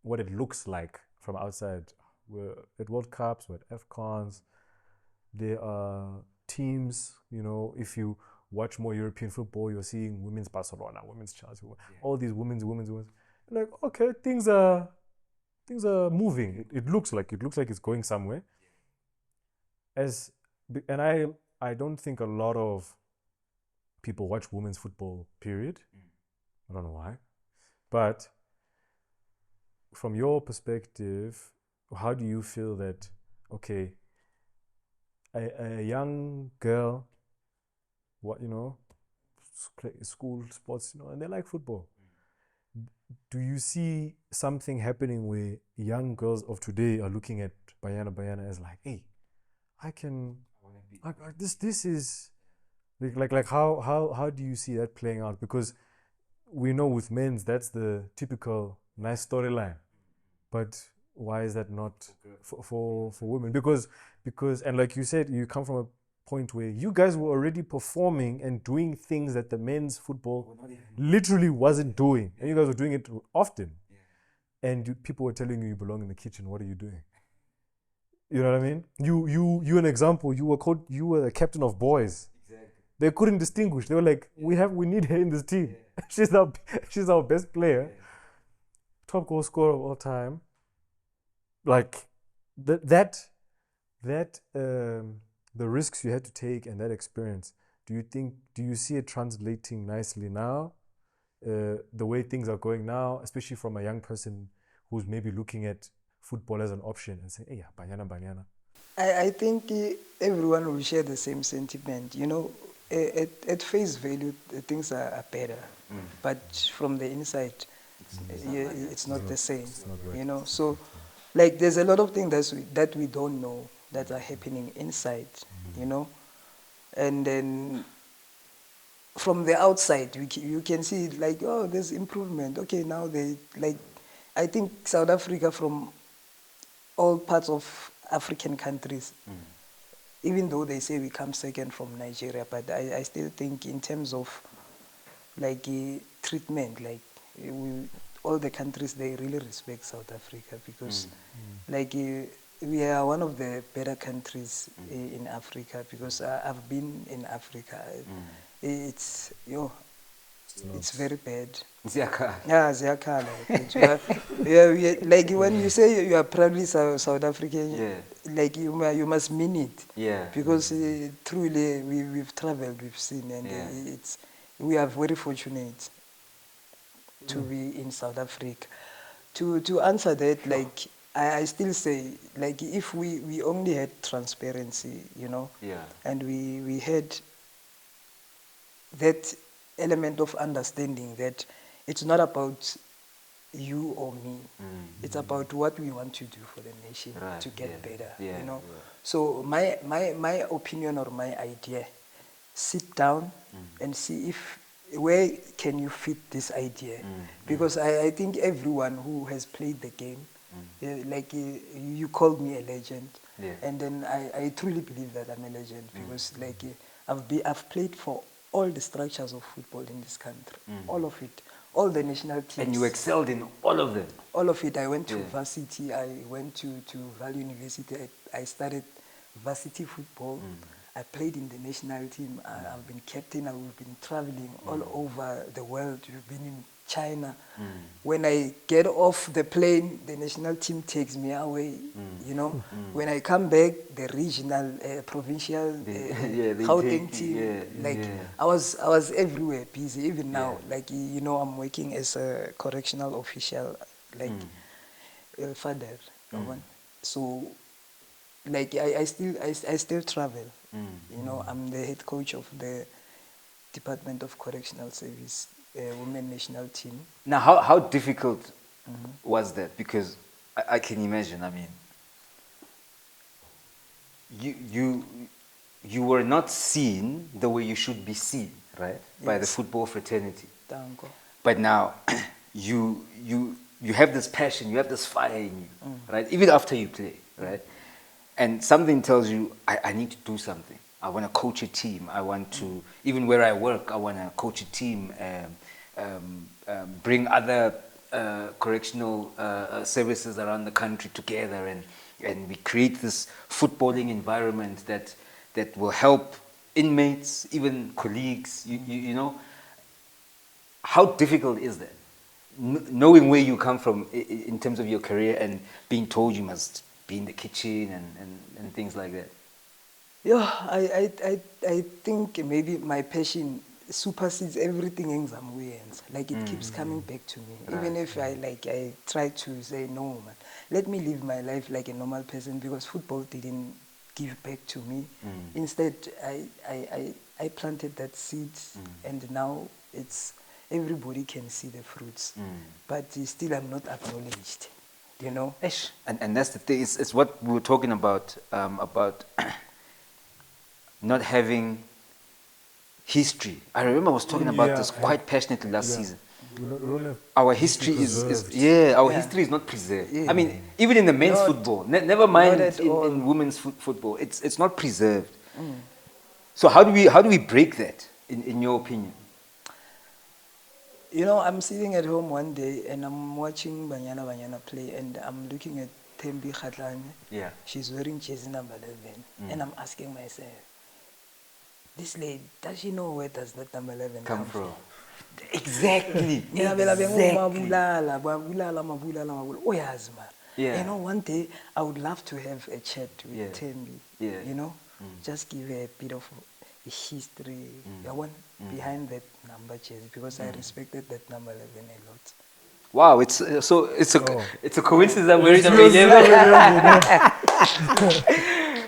what it looks like from outside, we're at World Cups, we're at AFCONs, there are teams, you know, if you watch more European football, you're seeing women's Barcelona, women's Chelsea, all these women's. Like, okay, things are moving. It looks like it's going somewhere. And I don't think a lot of people watch women's football, period. I don't know why. But from your perspective, how do you feel that, okay, a young girl, school sports, and they like football. Do you see something happening where young girls of today are looking at Bayana as like, hey, this is like how do you see that playing out? Because we know with men's that's the typical nice storyline, but why is that not for women? Because and like you said, you come from a point where you guys were already performing and doing things that the men's football literally wasn't doing, and you guys were doing it often, and people were telling you belong in the kitchen. What are you doing? You know what I mean? You an example. You were the captain of boys. Exactly. They couldn't distinguish. They were like, we need her in this team. She's our best player, top goal scorer of all time. like that the risks you had to take and that experience, do you see it translating nicely now, the way things are going now, especially from a young person who's maybe looking at football as an option and saying, hey, yeah, banyana. I think everyone will share the same sentiment. You know, at face value, things are better, but from the inside, it's not the same. You know, so like there's a lot of things that we don't know that are happening inside. You know, and then from the outside, you can see it like, oh, there's improvement. Okay, now I think South Africa, from all parts of African countries, even though they say we come second from Nigeria, but I still think in terms of like treatment, like all the countries, they really respect South Africa because like we are one of the better countries in Africa, because I've been in Africa. It's it's very bad. Ziyakhala. Yeah, ziyakhala. Like when you say you are proudly South African, like you must mean it. Yeah. Because truly we've traveled, we've seen, and we are very fortunate to be in South Africa. To answer that, like I still say, like if we only had transparency, you know, and we had that element of understanding that it's not about you or me. It's about what we want to do for the nation to get better. You know. So my opinion or my idea, sit down and see where can you fit this idea, because I think everyone who has played the game, like you called me a legend, and then I truly believe that I'm a legend, because like I've played for all the structures of football in this country, all of it, all the national teams. And you excelled in all of them. All of it. I went to varsity. I went to Val University. I started varsity football. I played in the national team. I've been captain. I've been traveling all over the world. We've been in China. When I get off the plane, the national team takes me away. You know, when I come back, the regional, provincial, Gauteng team. I was everywhere, busy. Even now, like you know, I'm working as a correctional official, like father. So, like I still travel. You know, I'm the head coach of the Department of Correctional Service, women national team. Now, how difficult was that? Because I can imagine. I mean, you were not seen the way you should be seen, right? By the football fraternity. But now, you have this passion, you have this fire in you, right? Even after you play, right? And something tells you, I need to do something. I want to coach a team. I want to, even where I work, I want to coach a team, bring other correctional services around the country together, and we create this footballing environment that will help inmates, even colleagues, you know. How difficult is that? Knowing where you come from in terms of your career and being told you must be in the kitchen and things like that. Yeah, I think maybe my passion supersedes everything in some way. Like it keeps coming back to me. Right. Even if I try to say, no, man, let me live my life like a normal person, because football didn't give back to me. Instead, I planted that seed, and now everybody can see the fruits. But still I'm not acknowledged. You know? And that's the thing. It's what we were talking about not having history. I remember I was talking about this quite passionately last season. Our history history is not preserved. I mean, even in the men's football, never mind in women's football, it's not preserved. So how do we break that, in your opinion? You know, I'm sitting at home one day and I'm watching Banyana play, and I'm looking at Thembi Khatlane. Yeah. She's wearing jersey number 11. And I'm asking myself, this lady, does she know where does that number 11 come from? Exactly. Yeah. You know, one day I would love to have a chat with Yeah. Tembi. Yeah. You know, just give her a bit of a history. I want behind that number, jersey, because I respected that number 11 a lot. Wow, it's it's a Oh. it's a coincidence that we're in number 11.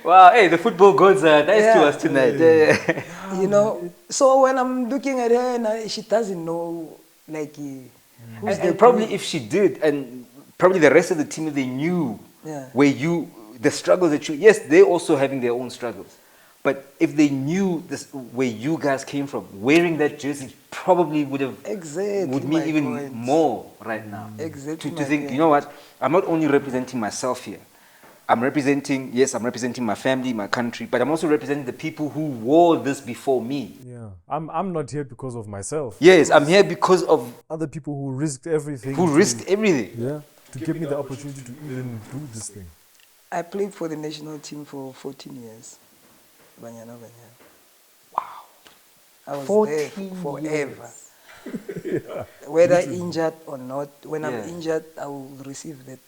Wow, hey, the football gods are nice to Yeah. us tonight. Yeah. You know, so when I'm looking at her and she doesn't know, like, who's And the probably if she did, and probably the rest of the team, if they knew Yeah. where the struggles that yes, they're also having their own struggles. But if they knew where you guys came from, wearing that jersey probably Exactly would mean my even point. more right now. Exactly To my think, point. you know what? I'm not only representing myself here. I'm representing my family, my country, but I'm also representing the people who wore this before me. Yeah, I'm not here because of myself. Yes, I'm here because of Other people who risked everything. who risked everything. Yeah, to give me the opportunity to even do this thing. I played for the national team for 14 years. Banyana. Wow. I was 14 there forever. Yeah. Whether injured or not, when I'm Yeah. injured, I will receive that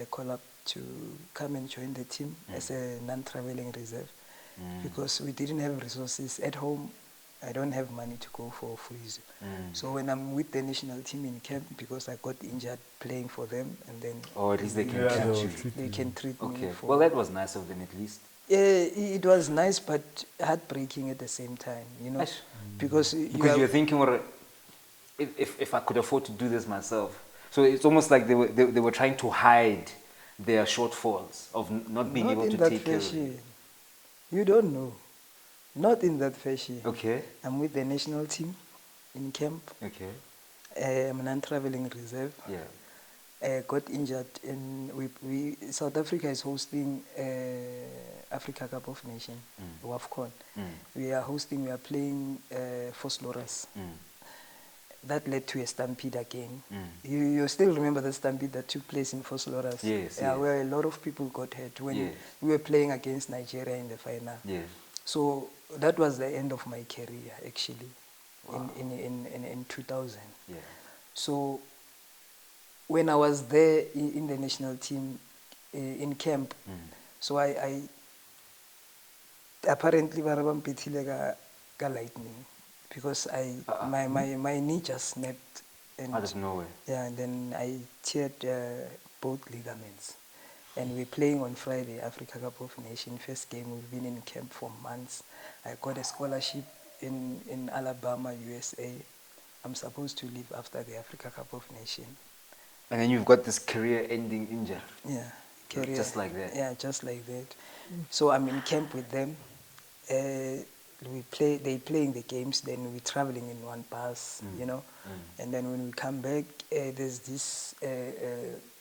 a call up to come and join the team as a non-traveling reserve because we didn't have resources at home. I don't have money to go for physio. So when I'm with the national team in camp, because I got injured playing for them, and then Or at least they can Yeah, catch they'll you. treat they can treat me Okay. for. Well, that was nice of them at least. Yeah, it was nice, but heartbreaking at the same time, you know, Ash. because Because you're thinking, well, if I could afford to do this myself. So it's almost like they were trying to hide their shortfalls of not being not able in to that take care of it. fashion. You don't know. Not in that fashion. Okay. I'm with the national team in camp. Okay. I'm a non-traveling reserve. Yeah. I got injured, and we South Africa is hosting Africa Cup of Nations, WAFCON. We are playing for Sloras. That led to a stampede again. You still remember the stampede that took place in Fosloras? Yes, Yeah, yes. where a lot of people got hurt when Yes. we were playing against Nigeria in the final. Yeah. So that was the end of my career, actually, in 2000. Yeah. So when I was there in the national team in camp, so I apparently varabam ka lightning because my knee just snapped and Out of nowhere. yeah, and then I teared both ligaments. And we're playing on Friday, Africa Cup of Nations. First game, we've been in camp for months. I got a scholarship in Alabama, USA. I'm supposed to leave after the Africa Cup of Nations. And then you've got this career-ending injury. Yeah, career. Just like that. Yeah, just like that. So I'm in camp with them. They playing the games, then we're traveling in one bus, you know. And then when we come back, there's this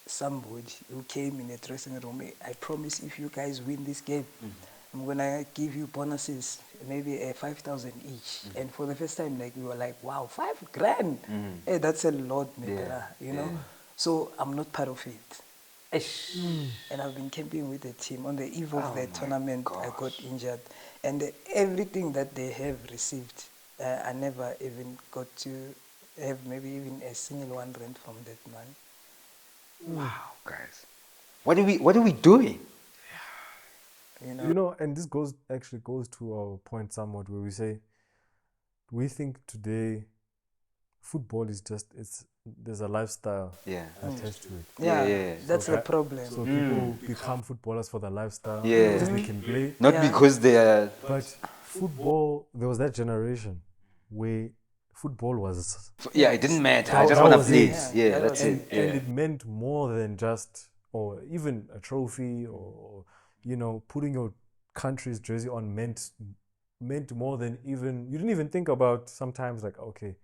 somebody who came in the dressing room. I promise if you guys win this game, I'm gonna give you bonuses, maybe 5,000 each. And for the first time, like we were like, wow, $5,000. Hey, that's a lot, you know. So I'm not part of it. And I've been camping with the team. On the eve of the tournament, I got injured. And everything that they have received, I never even got to have maybe even a single R1 from that man. Wow, guys. What are we doing? You know, and this goes to our point somewhat where we say we think today football is just there's a lifestyle attached to it. Yeah, that's So the problem. So people become footballers for the lifestyle. Yeah. Just they can play. Not because they are. But football, there was that generation where football was. Yeah, it didn't matter. I That just want to was play. it. Yeah, that's And, it. and Yeah. it meant more than just, or even a trophy, or putting your country's jersey on meant more than even. You didn't even think about sometimes like, okay,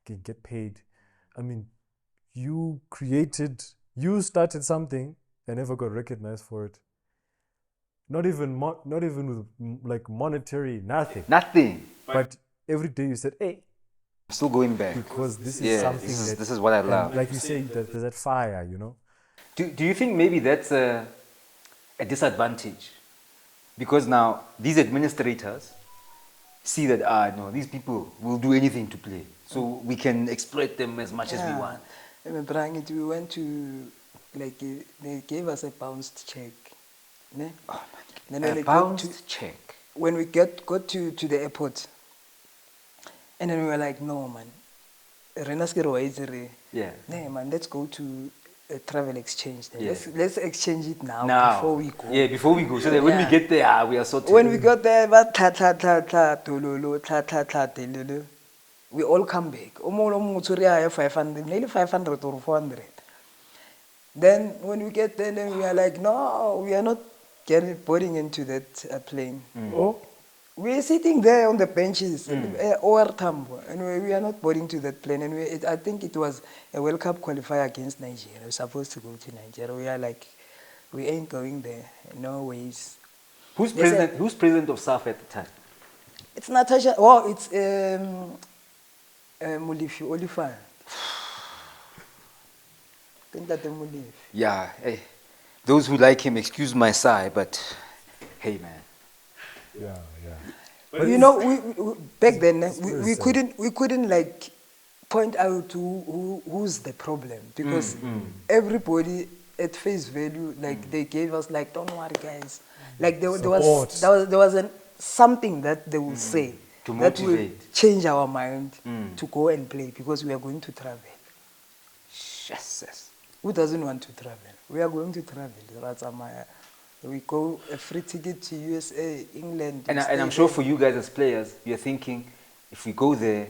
can get paid. I mean, you started something and never got recognized for it. Not even with like monetary, nothing. Nothing. But every day you said, hey, I'm still going back. because this is something this is what I love. like you say, that there's that fire, you know. Do you think maybe that's a disadvantage? Because now these administrators see that no, these people will do anything to play, so we can exploit them as much as we want. I remember we went to like they gave us a bounced check. Ne? Oh Then my when God. we A got bounced check. when we got to the airport, and then we were like, no man, Yeah. nee, man, let's go to a travel exchange. Then. Yeah. Let's exchange it now Now. before we go. Yeah, before we go. So that when we Yeah. get there, we are sorted. When we got there, but tololo, telolo, we all come back. Omo 500, nearly 500 or 400. Then when we get there, then we are like, no, we are not boarding into that plane. Oh, We are sitting there on the benches, OR Tambo, and we are not boarding to that plane. And I think it was a World Cup qualifier against Nigeria. We were supposed to go to Nigeria. We are like, we ain't going there. No ways. Who's They said- president? Who's president of SAF at the time? It's Natasha. Oh, it's Mulifi Olifan. I think that the Mulifi. Yeah. Hey, those who like him, excuse my sigh, but hey, man. yeah. You know, we back then we sad. couldn't like point out who's the problem because everybody at face value like they gave us like, don't worry guys, like there was something that they will say To that will motivate. change our mind to go and play because we are going to travel. Jesus. Who doesn't want to travel? We are going to travel. Ratsamaya. We go a free ticket to USA, England. And stay I'm sure there. for you guys as players, you're thinking, if we go there,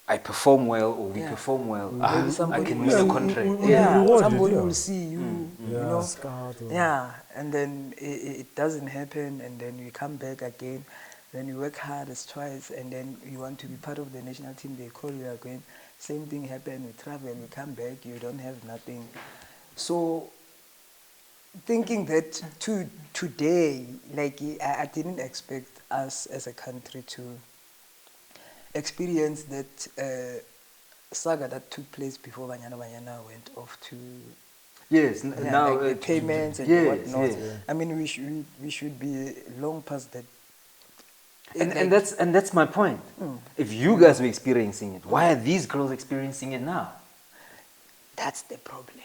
I perform well or we Yeah. perform well, Maybe I somebody can will win a see- contract. Yeah, rewarded, somebody yeah. will see you, you Yeah, know. scout or- Yeah, and then it doesn't happen, and then you come back again, then you work hard as twice, and then you want to be part of the national team, they call you again. Same thing happened, we travel, we come back, you don't have nothing. So thinking that today, like I didn't expect us as a country to experience that saga that took place before Banyana Banyana went off to Yes, now like the payments and yes, whatnot. yes. I mean, we should be long past that. And that's my point. If you guys were experiencing it, why are these girls experiencing it now? That's the problem.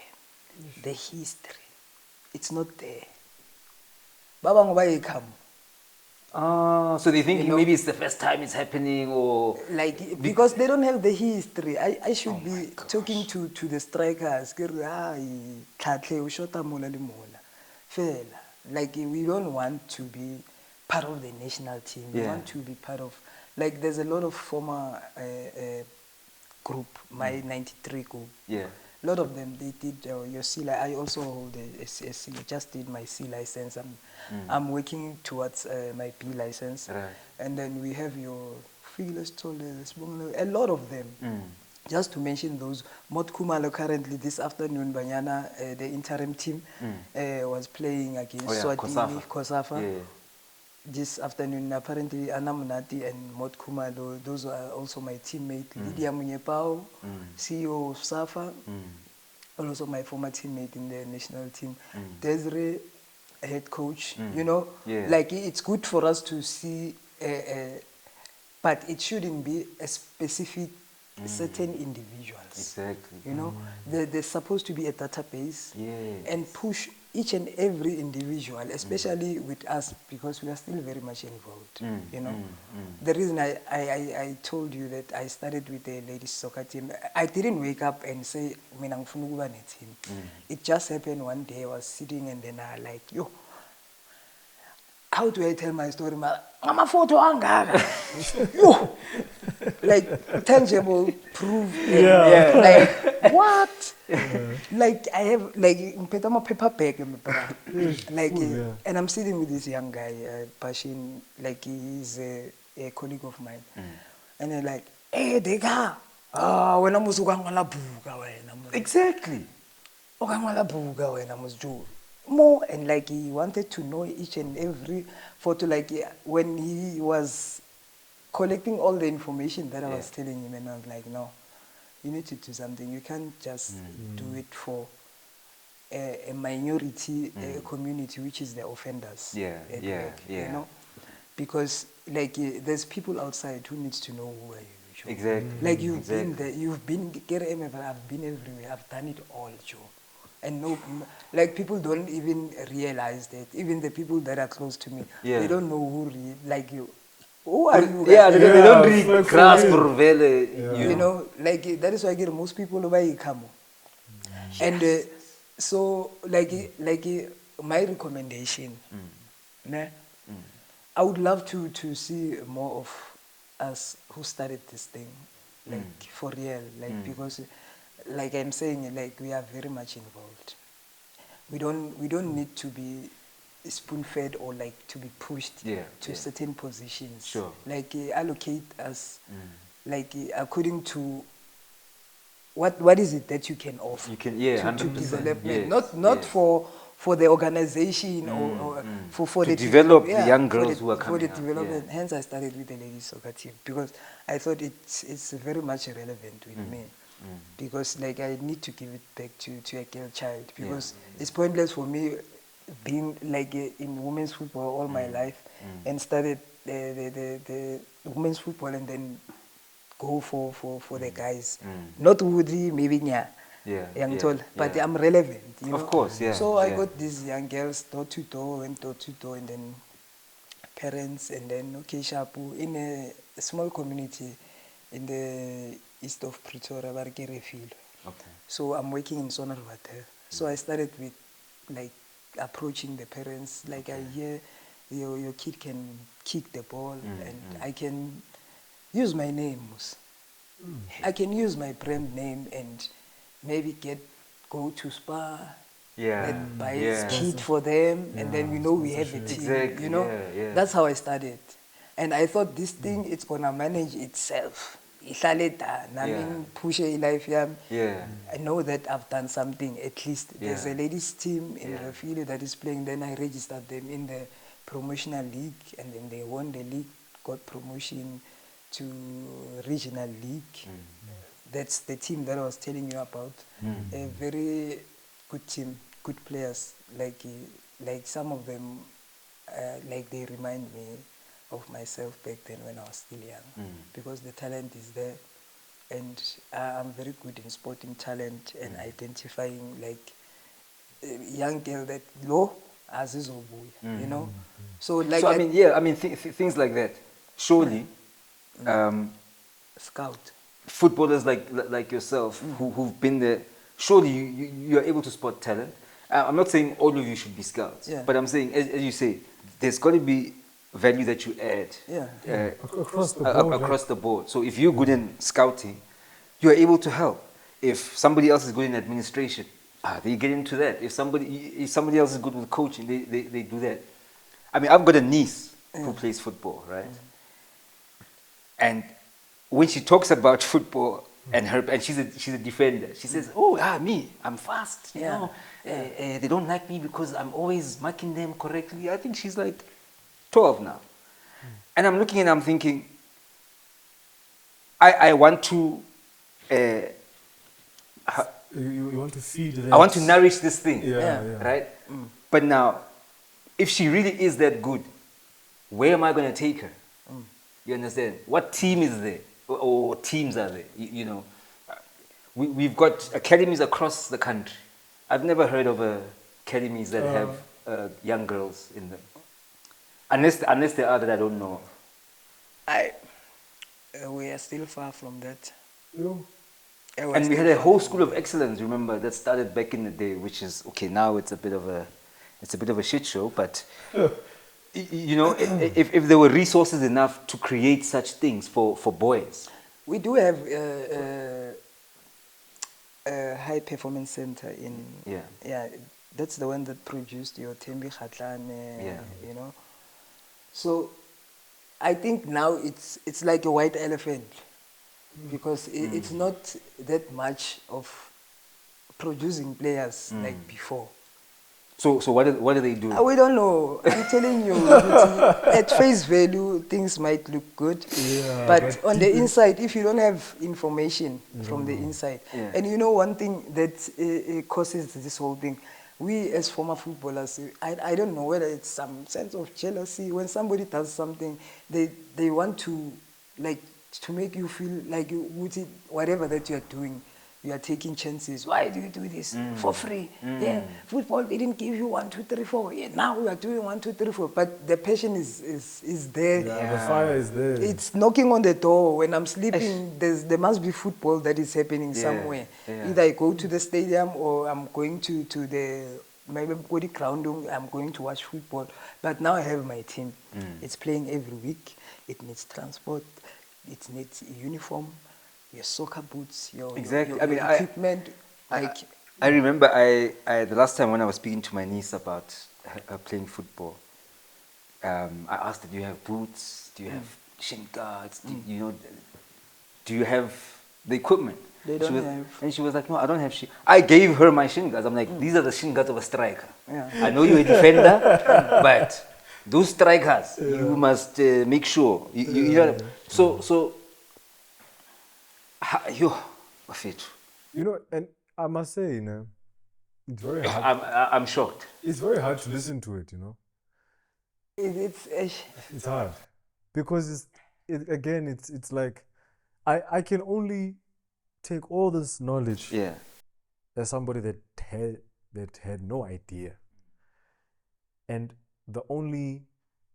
The history. It's not there. Baba ngoba come. So they're thinking You know- maybe it's the first time it's happening, or Like because they don't have the history. I should Oh be talking to the strikers. Ke re, "Ai, Tlhatle, o shota mola le mola." Fela. Like we don't want to be part of the national team. We Yeah. want to be part of like there's a lot of former group, my 93 group. yeah, A lot of them they did your C license. I also hold a C. Just did my C license. I'm working towards my B license. Right. And then we have your feelers toilers, a lot of them. Just to mention those, Mot Kumalo currently this afternoon, Banyana, the interim team, was playing against Swatini, Kosafa. Yeah. This afternoon, apparently Anamunati and Mot Kumalo, those are also my teammate. Lydia Munyepao, CEO of SAFA, also my former teammate in the national team. Desiree, head coach, you know, Yeah. like it's good for us to see, but it shouldn't be a specific certain individuals. Exactly. You know, there's supposed to be a database Yes. and push each and every individual, especially with us, because we are still very much involved. You know, the reason I told you that I started with the ladies soccer team, I didn't wake up and say, "Mina ngifuna ukuba ne-team." It just happened one day. I was sitting and then I like, yo, how do I tell my story? I'm a photo angaka. Yo, like tangible proof. Yeah. Like what? Like I have like I'm a paper bag like yeah. and I'm sitting with this young guy, Pashin, like he's a colleague of mine, and they're like, "Hey, Dega, when I'm Exactly. more, and like he wanted to know each and every photo, like when he was collecting all the information that I was telling him, and I was like, no, you need to do something. You can't just do it for a minority community, which is the offenders. Yeah, at yeah, work, yeah. You know, because like there's people outside who needs to know who are you. Joe. Exactly. Like you've Exactly. been there, you've been. I've been everywhere. I've done it all, Joe. And no, like people don't even realize that. Even the people that are close to me, Yeah. they don't know like you. Who are you? Yeah, guys? they don't Yeah, read for grass real. for vele, You know, like that is why I get most people over Khamo. And so, my recommendation, ne, I would love to see more of us who started this thing, like for real, like because, like I'm saying, like we are very much involved. We don't need to be spoon fed or like to be pushed Yeah, to yeah. certain positions. Sure. Like allocate us, like according to what is it that you can offer You can, yeah, to 100%. development, Yes, not yes. for the organization or for To the develop the yeah, young for girls who are for the coming up, development. yeah. Hence I started with the ladies soccer team because I thought it's very much relevant with me, because like I need to give it back to a girl child, because it's pointless for me being like in women's football all my life and started the women's football and then go for the guys. Not Woody, maybe yeah. Yeah, Young yeah, told, but yeah. I'm relevant, you Of know. course, yeah, So I yeah. got these young girls door to door and then parents and then okay Shapu in a small community in the east of Pretoria, Barkerefilo. Okay. So I'm working in Soweto. So I started with like approaching the parents, like I hear your kid can kick the ball and I can use my names. I can use my brand name and maybe go to Spa, Yeah, buy yeah. kit for them, and then we have a team. Exactly, You know, yeah, yeah. that's how I started, and I thought this thing it's gonna manage itself. Ihlale done. I Yeah. mean, push a life. Yeah. I know that I've done something. At least there's Yeah. a ladies team in Yeah. Refile that is playing. Then I registered them in the promotional league, and then they won the league, got promotion to regional league. That's the team that I was telling you about. A very good team, good players. Like some of them, like they remind me of myself back then when I was still young, because the talent is there, and I'm very good in spotting talent and identifying like a young girl that low azizobuya, you know. So like So I mean, yeah, I mean things like that. Surely, scout. footballers like yourself who've been there, surely you're able to spot talent. I'm not saying all of you should be scouts, Yeah. but I'm saying, as you say, there's got to be value that you add Yeah. Across the board, across the board. So if you're good in scouting, you're able to help. If somebody else is good in administration, they get into that. If somebody else is good with coaching, they do that. I mean, I've got a niece who plays football, right? And when she talks about football and she's a defender, she says, "Oh, me, I'm fast. You know, they don't like me because I'm always marking them correctly." I think she's like 12 now, and I'm looking and I'm thinking, I want to, You want to feed that. I want to nourish this thing, Yeah, yeah. right? But now, if she really is that good, where am I going to take her? You understand? What team is there? Or teams are there? You know, we've got academies across the country. I've never heard of academies that have young girls in them. Unless there are that I don't know of. We are still far from that. You know, We're And we still had a far whole from school of that. excellence, remember, that started back in the day, which is okay. Now it's a bit of a shit show, but you know, if there were resources enough to create such things for boys. We do have a high performance center in that's the one that produced your Tembi Khatlane, you know. So I think now it's like a white elephant, because it's not that much of producing players like before. So what do they do? We don't know. I'm telling you, at face value, things might look good. But on the inside, if you don't have information from the inside, and you know one thing that causes this whole thing, we as former footballers, I don't know whether it's some sense of jealousy. When somebody does something, they want to, like, to make you feel like whatever that you're doing, You are taking chances. Why do you do this? For free. Yeah, football didn't give you 1, 2, 3, 4. Yeah, now we are doing 1, 2, 3, 4. But the passion is there. Yeah, the fire is there. It's knocking on the door. When I'm sleeping, there must be football that is happening somewhere. Yeah. Either I go to the stadium or I'm going to the maybe go to ground. I'm going to watch football. But now I have my team. It's playing every week. It needs transport. It needs uniform, your soccer boots, your equipment. I remember the last time when I was speaking to my niece about her playing football, I asked her, do you have boots? Do you have shin guards? Do you have the equipment? They don't have. And she was like, no, I don't have shin. I gave her my shin guards. I'm like, these are the shin guards of a striker. Yeah. I know you're a defender, but those strikers, you must make sure. You know. So, And I must say, it's very hard. I'm shocked. It's very hard to listen to it, It's hard because it's like I can only take all this knowledge as somebody that had no idea, and the only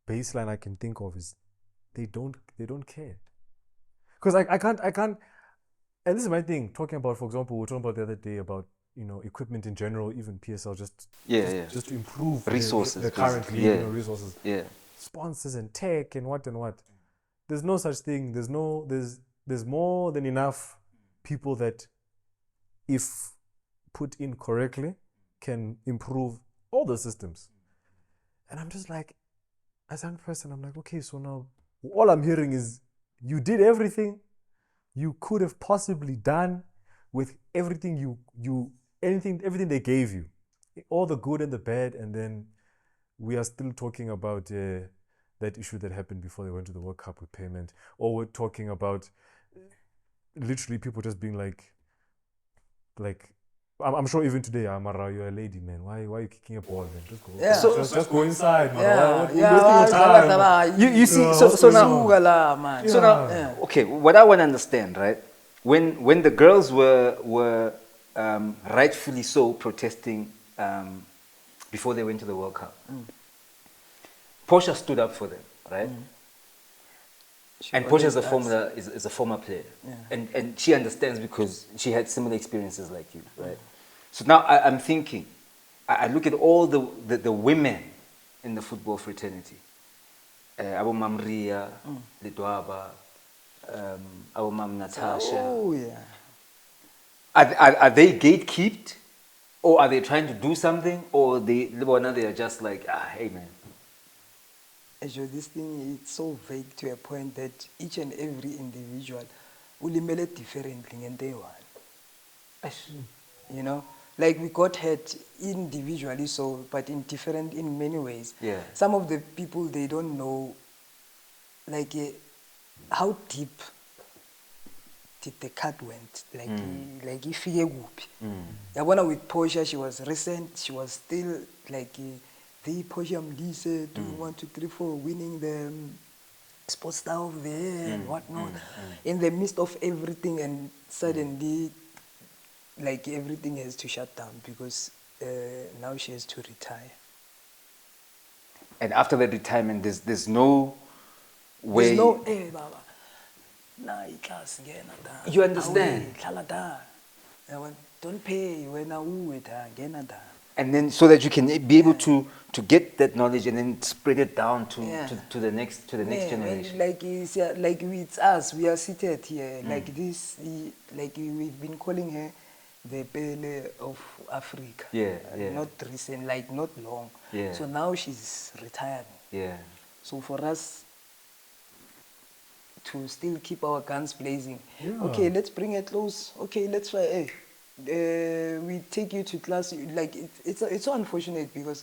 baseline I can think of is they don't care, because I can't. And this is my thing, talking about, for example, we were talking about the other day about, equipment in general, even PSL, just to improve resources, the current league, resources, sponsors and tech and what. There's no such thing. There's more than enough people that, if put in correctly, can improve all the systems. And I'm just like, as a young person, I'm like, okay, so now all I'm hearing is you did everything you could have possibly done with everything everything they gave you, all the good and the bad, and then we are still talking about that issue that happened before they went to the World Cup with payment, or we're talking about literally people just being like I'm sure even today, Amara, you're a lady, man. Why are you kicking a ball, man? Just go. Yeah. Just go inside, man. You see, so now, okay, what I want to understand, right? When the girls were rightfully so protesting before they went to the World Cup, Portia stood up for them, right? And Portia is a former player, and she understands because she had similar experiences like you, right? So now I'm thinking, I look at all the women in the football fraternity, Abo Mamria, Lidwaba, Abo Mam Natasha. Oh yeah. Are they gatekeeped, or are they trying to do something, or they are just like, hey man. This thing is so vague to a point that each and every individual will email differently and they want. Like we got hurt individually, but in many ways. Yeah. Some of the people, they don't know, like how deep did the cut went. Like if you with Portia, she was recent. She was still like. The Portia Mlise doing 1, 2, 3, 4, winning the sports star of the year and whatnot. In the midst of everything, and suddenly, like everything has to shut down because now she has to retire. And after the retirement, there's no way. There's no, hey, Baba. Nah, you understand? Don't pay when I with her, and then so that you can be able to get that knowledge and then spread it down to the next generation. Like it's us, we are seated here like this. Like we've been calling her the Pele of Africa. Not recent, like not long. So now she's retiring. So for us to still keep our guns blazing. Okay, let's bring it close. Okay, let's try. Hey. We take you to class, like it's so unfortunate because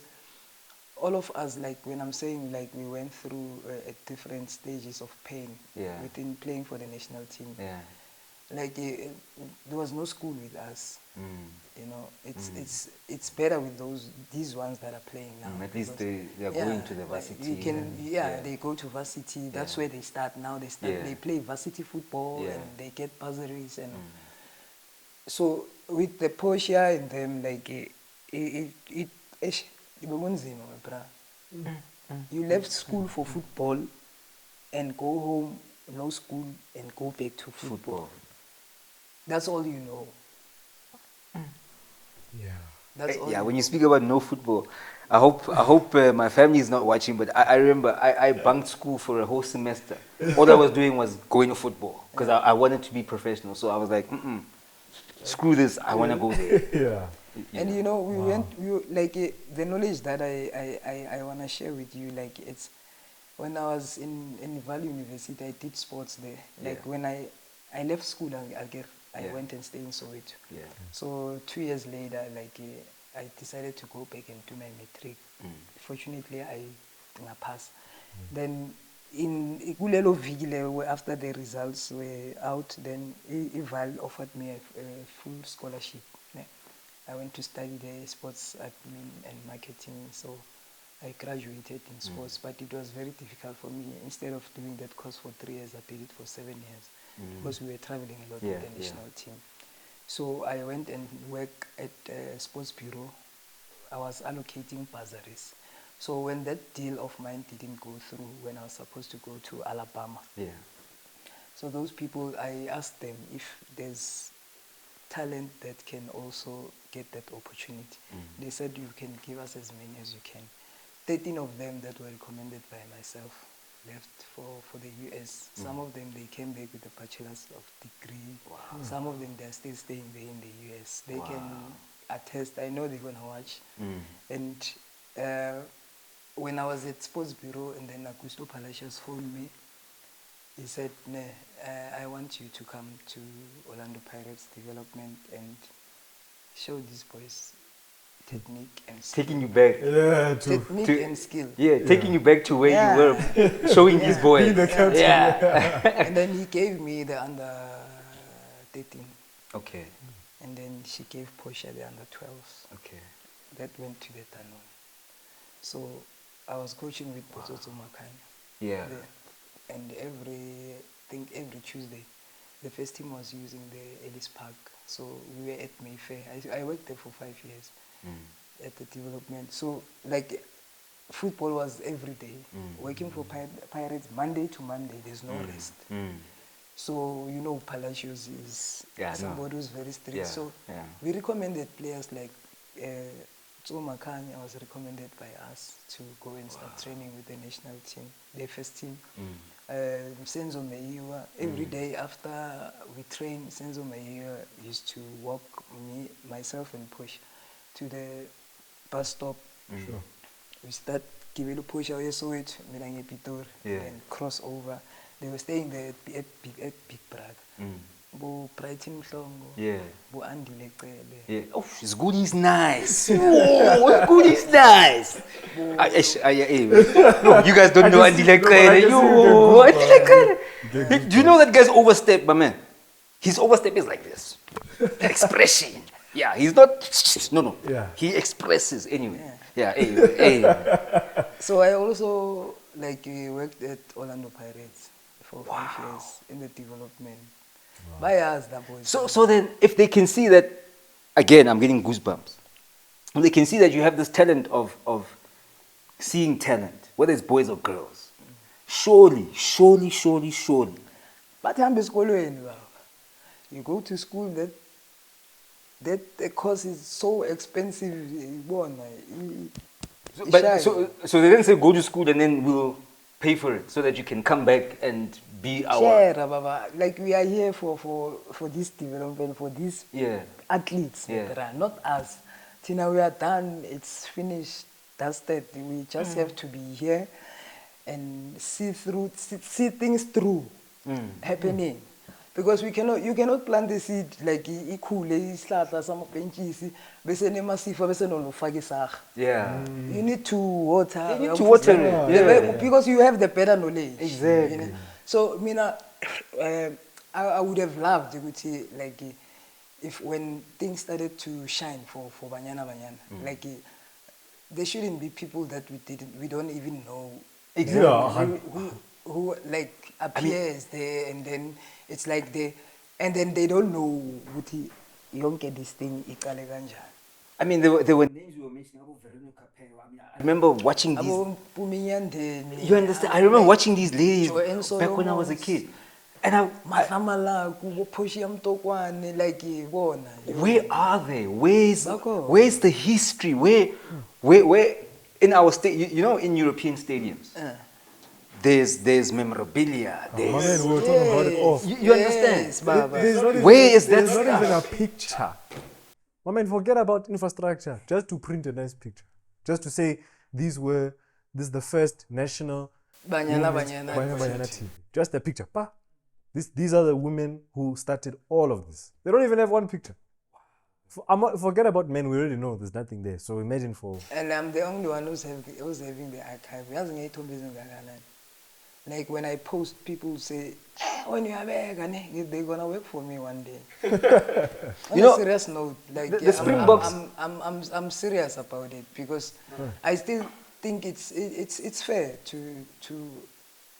all of us, like when I'm saying, like we went through at different stages of pain within playing for the national team. Like there was no school with us. It's better with these ones that are playing now. At least they are going to the varsity. They go to varsity. That's where they start now. They play varsity football and they get bursaries and. So with the Portia and them, like eish, ibe kunzima, my bra. You left school for football and go home, no school, and go back to football. That's all you know. Yeah. That's all. Yeah, you when know. you speak about no football, I hope my family is not watching, but I remember I bunked school for a whole semester. All I was doing was going to football because I wanted to be professional. So I was like, screw this, I want to go there. Yeah. And you know, the knowledge that I want to share with you, like it's when I was in Valley University, I did sports there. Like Yeah. when I left school, I Yeah. went and stayed in Soweto. Yeah. So 2 years later, I decided to go back and do my matric. Fortunately, I passed. Then in kulelo viki leyo, after the results were out, then Val offered me a full scholarship. Ne. I went to study the sports admin and marketing, so I graduated in sports, but it was very difficult for me. Instead of doing that course for 3 years, I did it for 7 years because we were traveling a lot Yeah, with the national team. So I went and worked at a sports bureau. I was allocating bursaries. So when that deal of mine didn't go through, when I was supposed to go to Alabama, Yeah. so those people, I asked them if there's talent that can also get that opportunity. They said you can give us as many as you can. 13 of them that were recommended by myself left for the US. Some of them, they came back with a bachelor's of degree. Some of them, they're still staying there in the US. They can attest. I know they're going to watch. And when I was at Sports Bureau, and then Augusto Palacios phoned me, he said, I want you to come to Orlando Pirates development and show these boys technique and skill. Taking you back. Yeah. Technique and skill. Yeah, taking you back to where Yeah. you were, showing these boys. Being the captain. Yeah. And then he gave me the under 13. Okay. And then she gave Portia the under 12s. Okay. That went to the Tanon. So I was coaching with Botsotso Makanya. Yeah. And every Tuesday, the first team was using the Ellis Park. So we were at Mayfair. I worked there for 5 years at the development. So like football was every day. Working for Pirates Monday to Monday, there's no rest. So you know Palacios is somebody who's very strict. Yeah, So yeah. we recommended players like Makanya was recommended by us to go and start training with the national team, the first team. Senzo Meiwa, every day after we train, Senzo Meiwa used to walk myself and push to the bus stop. Sure. We start giving a push away Soweto, Milange Pitor, and cross over. They were staying there at Big Brother. Bo Brighton Mhlongo, Yeah. Bo Andy Lecele. Yeah. Oh, his good is nice. Oh, his good is nice. No, you guys don't know Andy Lekele. Yo, Andy Lekele. Do you know that guy's overstep, my man? His overstep is like this. The expression. Yeah, he's not. No. Yeah. He expresses anyway. Yeah. Hey. So I also worked at Orlando Pirates for 5 years in the development. By us, that boys. So then, if they can see that, again, I'm getting goosebumps. If they can see that you have this talent of seeing talent, whether it's boys or girls, surely. But you go to school, that course is so expensive. So they didn't say go to school and then we'll pay for it so that you can come back and be our... Share, Baba. Like we are here for this development, for these athletes, not us. Tina, we are done. It's finished, dusted. We just have to be here and see things through happening. Because you cannot plant the seed like ikhule isihlahla samapentshisi bese nemasifa bese nolufaka isarha. Yeah. You need to water. You need to water it. Because you have the better knowledge. Exactly. You know? So I would have loved if when things started to shine for Banyana, there shouldn't be people that we don't even know. Exactly. Who appears there, and then it's like and then they don't know yonke this thing iqale kanjani. I mean, there were names you were mentioning. Veronica Peo. I mean, I remember watching these. Abo Mpumi Nyandeni, You understand? I remember watching these ladies Joanne back when I was a Solomons, kid. And Mahlamalaku, Poshi Mtokwane, like Bona. where are they? Where's Bako. the history? Where in our state? You know, in European stadiums, there's memorabilia. My man, we were talking about it off. You understand? Yes, Baba. Where is that There's not stuff? even a picture. My man, forget about infrastructure. Just to print a nice picture. Just to say this is the first national Banyana Banyana TV. Just a picture. Pa. These are the women who started all of this. They don't even have one picture. Forget about men, we already know there's nothing there. So imagine for... And I'm the only one who's having the archive. Like when I post, people say, when you are back, they're gonna work for me one day. On You know, a serious note, like the Springboks. I'm serious about it because I still think it's fair to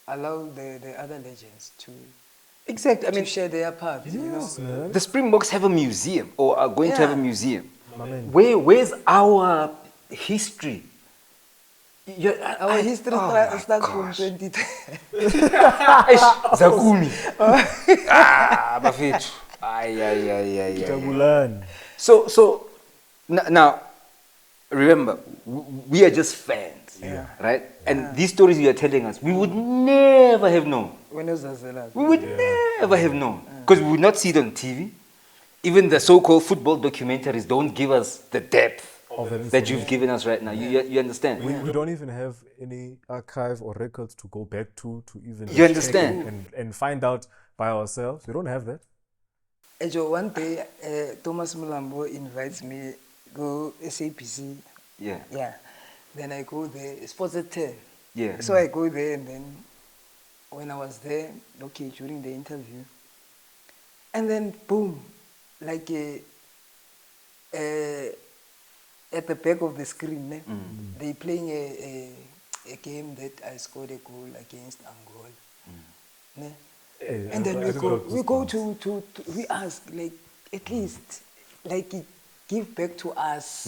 allow the other legends to Exactly. I mean, share their part. You know? Yes, man. the Springboks have a museum, or are going to have a Yeah. museum. My man. Where's our history? Our history starts from 2010. Zakumi. Bafethu. Ay. Jabulani. So now, remember, we are just fans, right? And these stories you are telling us, we would never have known. When it was Azela. We would never have known because we would not see it on TV. Even the so-called football documentaries don't give us the depth Of that that you've given us right now. You understand? We don't even have any archive or records to go back to even You check understand? and find out by ourselves. We don't have that. Ejo, one day, Thomas Mulambo invites me go SAPC. Yeah. Yeah. Then I go there, Sports at 10. Yeah. So I go there, and then when I was there, okay, during the interview, and then boom, like at the back of the screen, they playing a game that I scored a goal against Angola. Ne? And then we ask, like, at least, like, give back to us.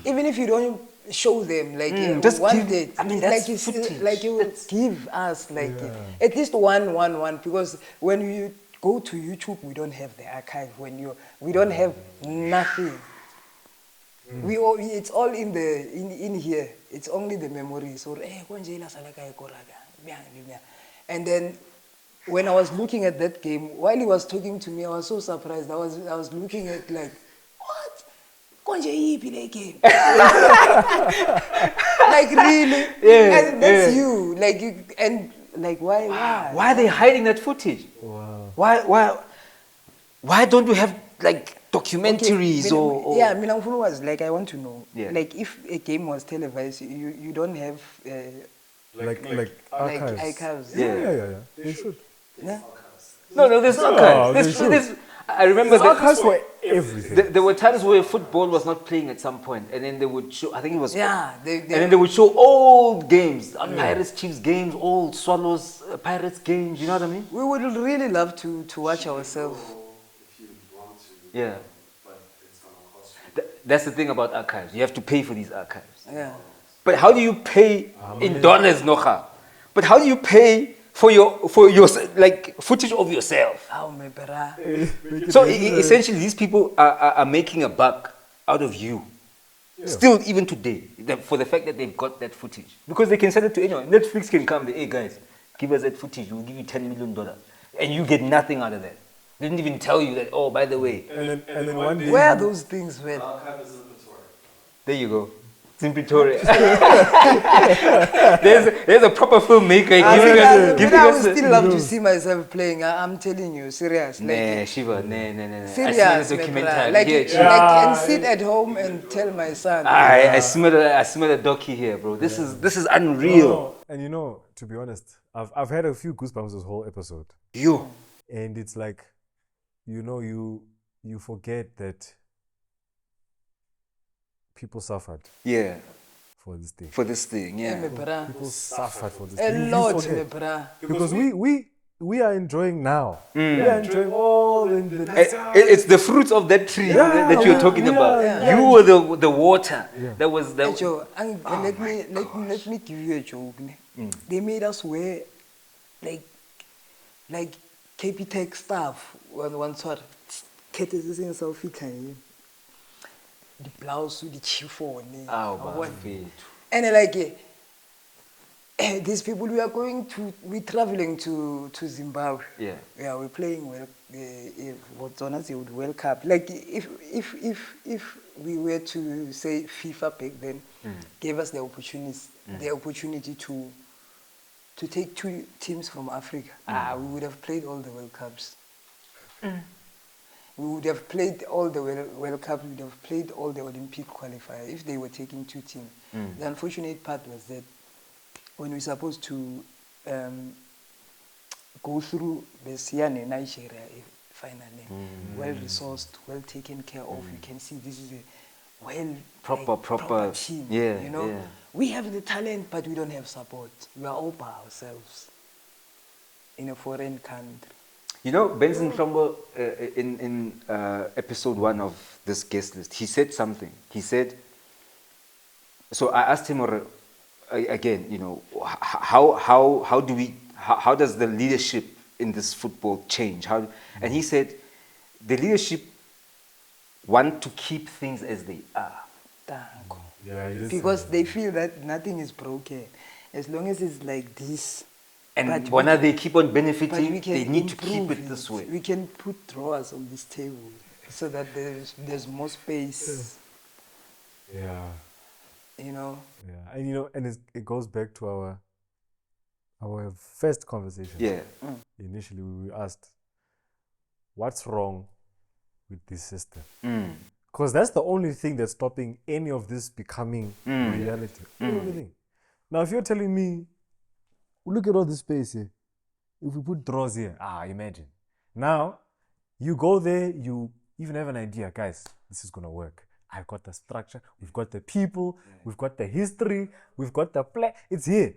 Even if you don't show them, like, just one give- day, I mean, like, that's footage. like you will give us, like, at least one, because when you go to YouTube, we don't have the archive. We don't have nothing. It's all in here. It's only the memories. Or and then when I was looking at that game, while he was talking to me, I was so surprised. I was looking at like, what? Konje yipi le game? Like really? Yeah, And that's yeah. you. Like you, and like why? Why are they hiding that footage? Wow. Why don't we have like documentaries Okay, or yeah, Minangfulu was like, I want to know, Yeah. like if a game was televised, you don't have Like archives. archives. Yeah. They should. Yeah? No, there's no Oh, kind. they should. I remember There's archives for everything. there were times where football was not playing at some point, and then they would show. I think it was Yeah, and then they would show old games, Pirates Chiefs games, old Swallows Pirates games. You know what I mean? we would really love to watch ourselves. If you want to, Yeah. but it's gonna cost you. That's the thing about archives. You have to pay for these archives. Yeah. But how do you pay in dollars, Nocha? But how do you pay for your like footage of yourself? Oh, my brother. So essentially, these people are making a buck out of you. Still, even today, for the fact that they've got that footage, because they can sell it to anyone. Netflix can come, hey guys, give us that footage. We'll give you $10 million, and you get nothing out of that. They didn't even tell you that. Oh, by the way, And then one day. Where are those things, man? Archive is inventory. there you go. It's in Pretoria. there's a proper filmmaker giving I us. would still love to see myself playing. I'm telling you, serious. Like, Nah, Shiva, nah. serious, I smell a my documentary. brother. Like, Here, and sit at home and tell my son. I smell a docu here, bro. This is unreal. No, and to be honest, I've had a few goosebumps this whole episode, You. and it's like, you forget that people suffered Yeah, for this thing. for this thing, My yeah. brother. People suffered for this. A You lot, my forget. brother. Because we are enjoying now. We are enjoying all and the next It's the fruits of that tree that you're talking about. yeah. You were the water. Yeah. That was Hey, the. Joe, let me give you a joke. Ne? They made us wear like Capitec stuff one sort. Kete in South Africa. The blouse with the chiffon. And like these people we're traveling to Zimbabwe. Yeah. Yeah, we're playing what's on us the World Cup. Like if we were to say FIFA back then gave us the opportunity to take 2 teams from Africa, we would have played all the World Cups. We would have played all the World Cup, we would have played all the Olympic qualifier if they were taking 2 teams. The unfortunate part was that when we're supposed to go through the Siane Nigeria finally, well-resourced, well taken care of, you can see this is a proper team. Yeah, you know, yeah. we have the talent, but we don't have support. We are all by ourselves in a foreign country. You know, Benson Trumbo, in episode 1 of this guest list, he said something. He said, so I asked him again, you know, how does the leadership in this football change? And he said, the leadership want to keep things as they are. Yeah, it is. Because they feel that nothing is broken. As long as it's like this. And when they keep on benefiting, we can they need to keep improve it this way. We can put drawers on this table so that there's more space. Yeah. You know? Yeah. And you know, and it goes back to our first conversation. Yeah. Initially we asked, what's wrong with this system? Because that's the only thing that's stopping any of this becoming reality. The only thing. Now, if you're telling me, look at all this space here. If we put drawers here, imagine. Now, you go there, you even have an idea, guys, this is going to work. I've got the structure, we've got the people, we've got the history, we've got the play. It's here.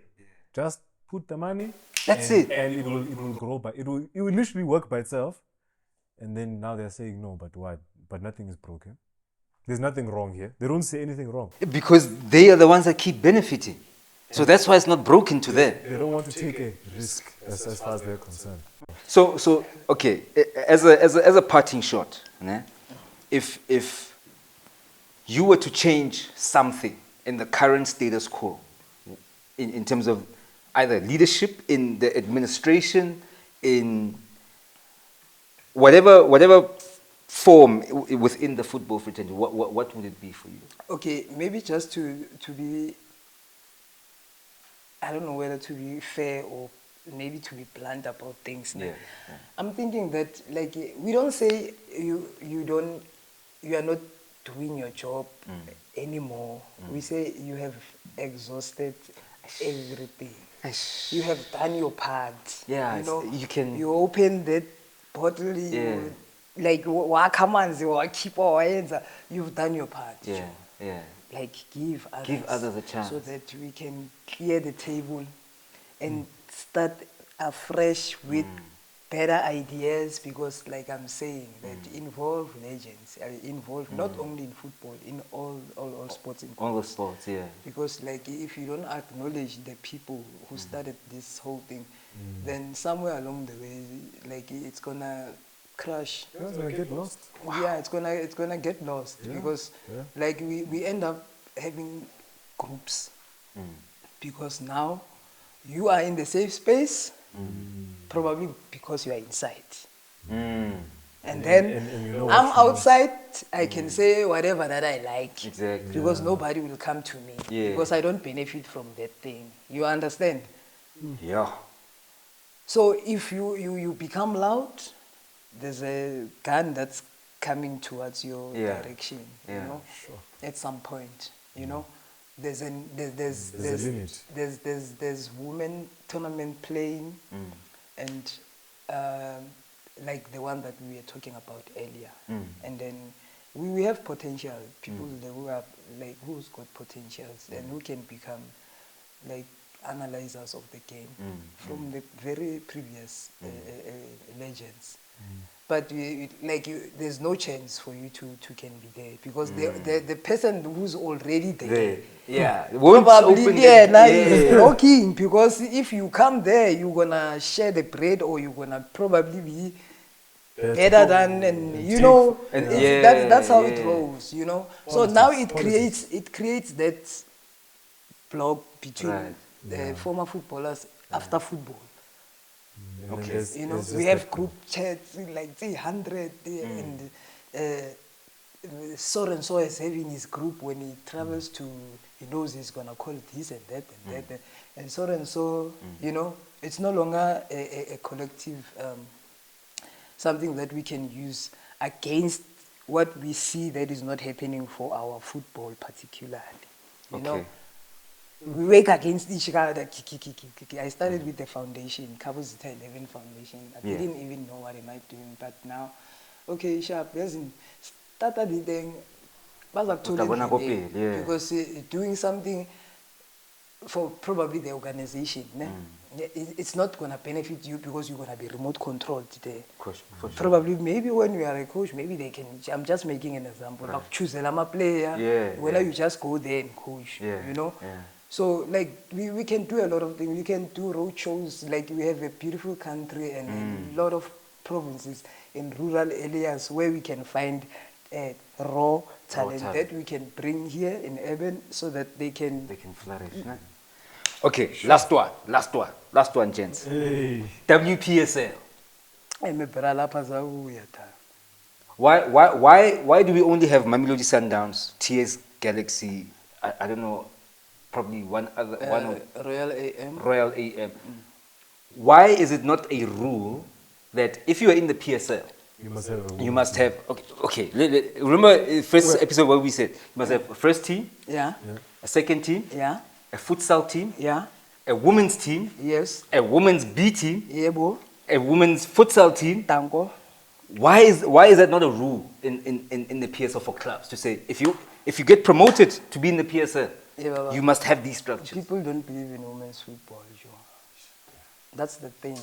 Just put the money. That's it. And it will grow it will literally work by itself. And then now they're saying, no, but what? But nothing is broken. There's nothing wrong here. They don't say anything wrong. Because they are the ones that keep benefiting. So that's why it's not broken to them. They don't want to take a risk as far as they're concerned. So okay, as a parting shot, if you were to change something in the current status quo, in terms of either leadership, in the administration, in whatever form within the football fraternity, what would it be for you? Okay, maybe just to be, I don't know whether to be fair or maybe to be blunt about things. Yeah. I'm thinking that, like, we don't say you are not doing your job anymore. We say you have exhausted everything. You have done your part. Yeah, you know, you open that bottle. Like you've done your part. Yeah. Like give others a chance so that we can clear the table and start afresh with better ideas, because like I'm saying, that involve legends, involve not only in football, in all sports. All the sports, yeah. Because like if you don't acknowledge the people who started this whole thing, then somewhere along the way, like it's gonna crash. It's gonna get lost. Yeah, it's gonna get lost because like we end up having groups because now you are in the safe space, probably because you are inside. And then you know I'm outside, I can say whatever that I like. Exactly. Because nobody will come to me. Yeah. Because I don't benefit from that thing. You understand? Yeah. So if you become loud, there's a gun that's coming towards your direction. You know, at some point, you know, there's a limit. There's women tournament playing, and like the one that we were talking about earlier, and then we have potential people who are like who's got potentials and who can become like analyzers of the game from the very previous legends. but there's no chance for you to can be there because the person who's already there. Yeah. Won't Probably, open yeah, the- now yeah. is blocking because if you come there, you're gonna share the bread or you're gonna probably be better than, and you know, And- that's how it yeah. rolls, you know. So now it creates that block between Right. the former footballers after football. Okay. You know, we have group chats like 300 and so and so is having his group when he travels to, he knows he's gonna call this and that and that and so, you know, it's no longer a collective something that we can use against what we see that is not happening for our football particularly. You know, Okay. we work against each other. I started with the foundation, Khabo Zitha 11 Foundation. I Yeah. didn't even know what am I doing, but now, okay, sharp. There's started the thing. Utabona kophi, yeah. Because doing something for probably the organization, ne? It's not gonna benefit you because you're gonna be remote controlled there. For sure. Probably, maybe when you are a coach, maybe they can. I'm just making an example. Like choose a player. Yeah, Whether yeah. you just go there and coach. Yeah, You know. yeah. So like we can do a lot of things. We can do road shows. Like we have a beautiful country and a lot of provinces in rural areas where we can find raw talent talent. that we can bring here in urban so that they can. They can flourish. No? Okay, last one, gents. Hey. WPSL. Why? Why do we only have Mamelodi Sundowns, TS Galaxy? I don't know, probably one Royal AM. Royal AM. Why is it not a rule that if you are in the PSL, You must have. okay. Remember first episode where we said you must have a first team, Yeah. a second team, Yeah. a futsal team, Yeah. a women's team, Yes. a women's B team, Yebo. a women's futsal team. Tango. Why is that not a rule in the PSL for clubs to say if you get promoted to be in the PSL, Yeah, Baba. you must have these structures? People don't believe in women's football, Joe. That's the thing.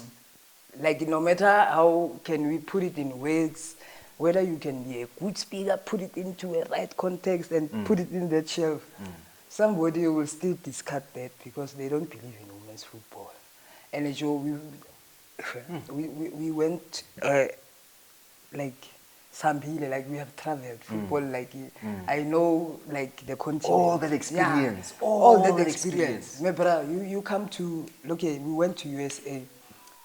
Like, no matter how can we put it in words, whether you can be a good speaker, put it into a right context and put it in that shelf, somebody will still discard that because they don't believe in women's football. And Joe, we went like Sambile, like we have traveled football, like I know like the continent. All that experience. Yeah, All all that that experience. Remember, you come to, okay, we went to USA,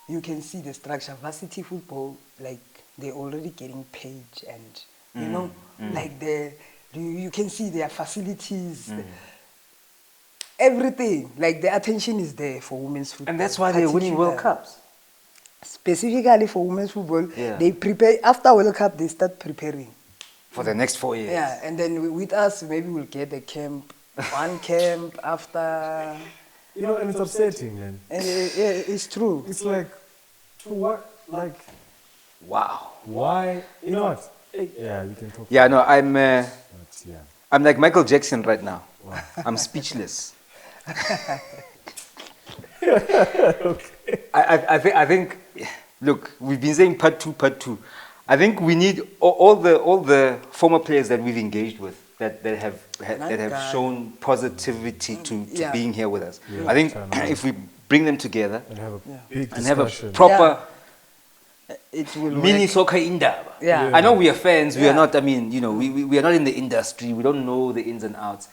you can see the structure. Varsity football, like they're already getting paid and, you know, like you can see their facilities, everything, like the attention is there for women's football. And that's why they're winning World particularly. Cups. Specifically for women's football, Yeah. they prepare, after World Cup, they start preparing. For the next 4 years. Yeah, and then with us, maybe we'll get a camp, one camp after. You know, and it's upsetting, man. And it's true. It's like, for what? Like, Wow. why? You know what? Yeah, we can talk. Yeah, no, But yeah. I'm like Michael Jackson right now. I'm speechless. I think, look, we've been saying part two. I think we need all the former players that we've engaged with that have shown positivity to Yeah. being here with us. Yeah. I think China. if we bring them together And have a big and have a discussion. proper It will mini work. soccer indaba. Yeah. I know we are fans. We are Yeah. not. I mean, you know, we are not in the industry. We don't know the ins and outs.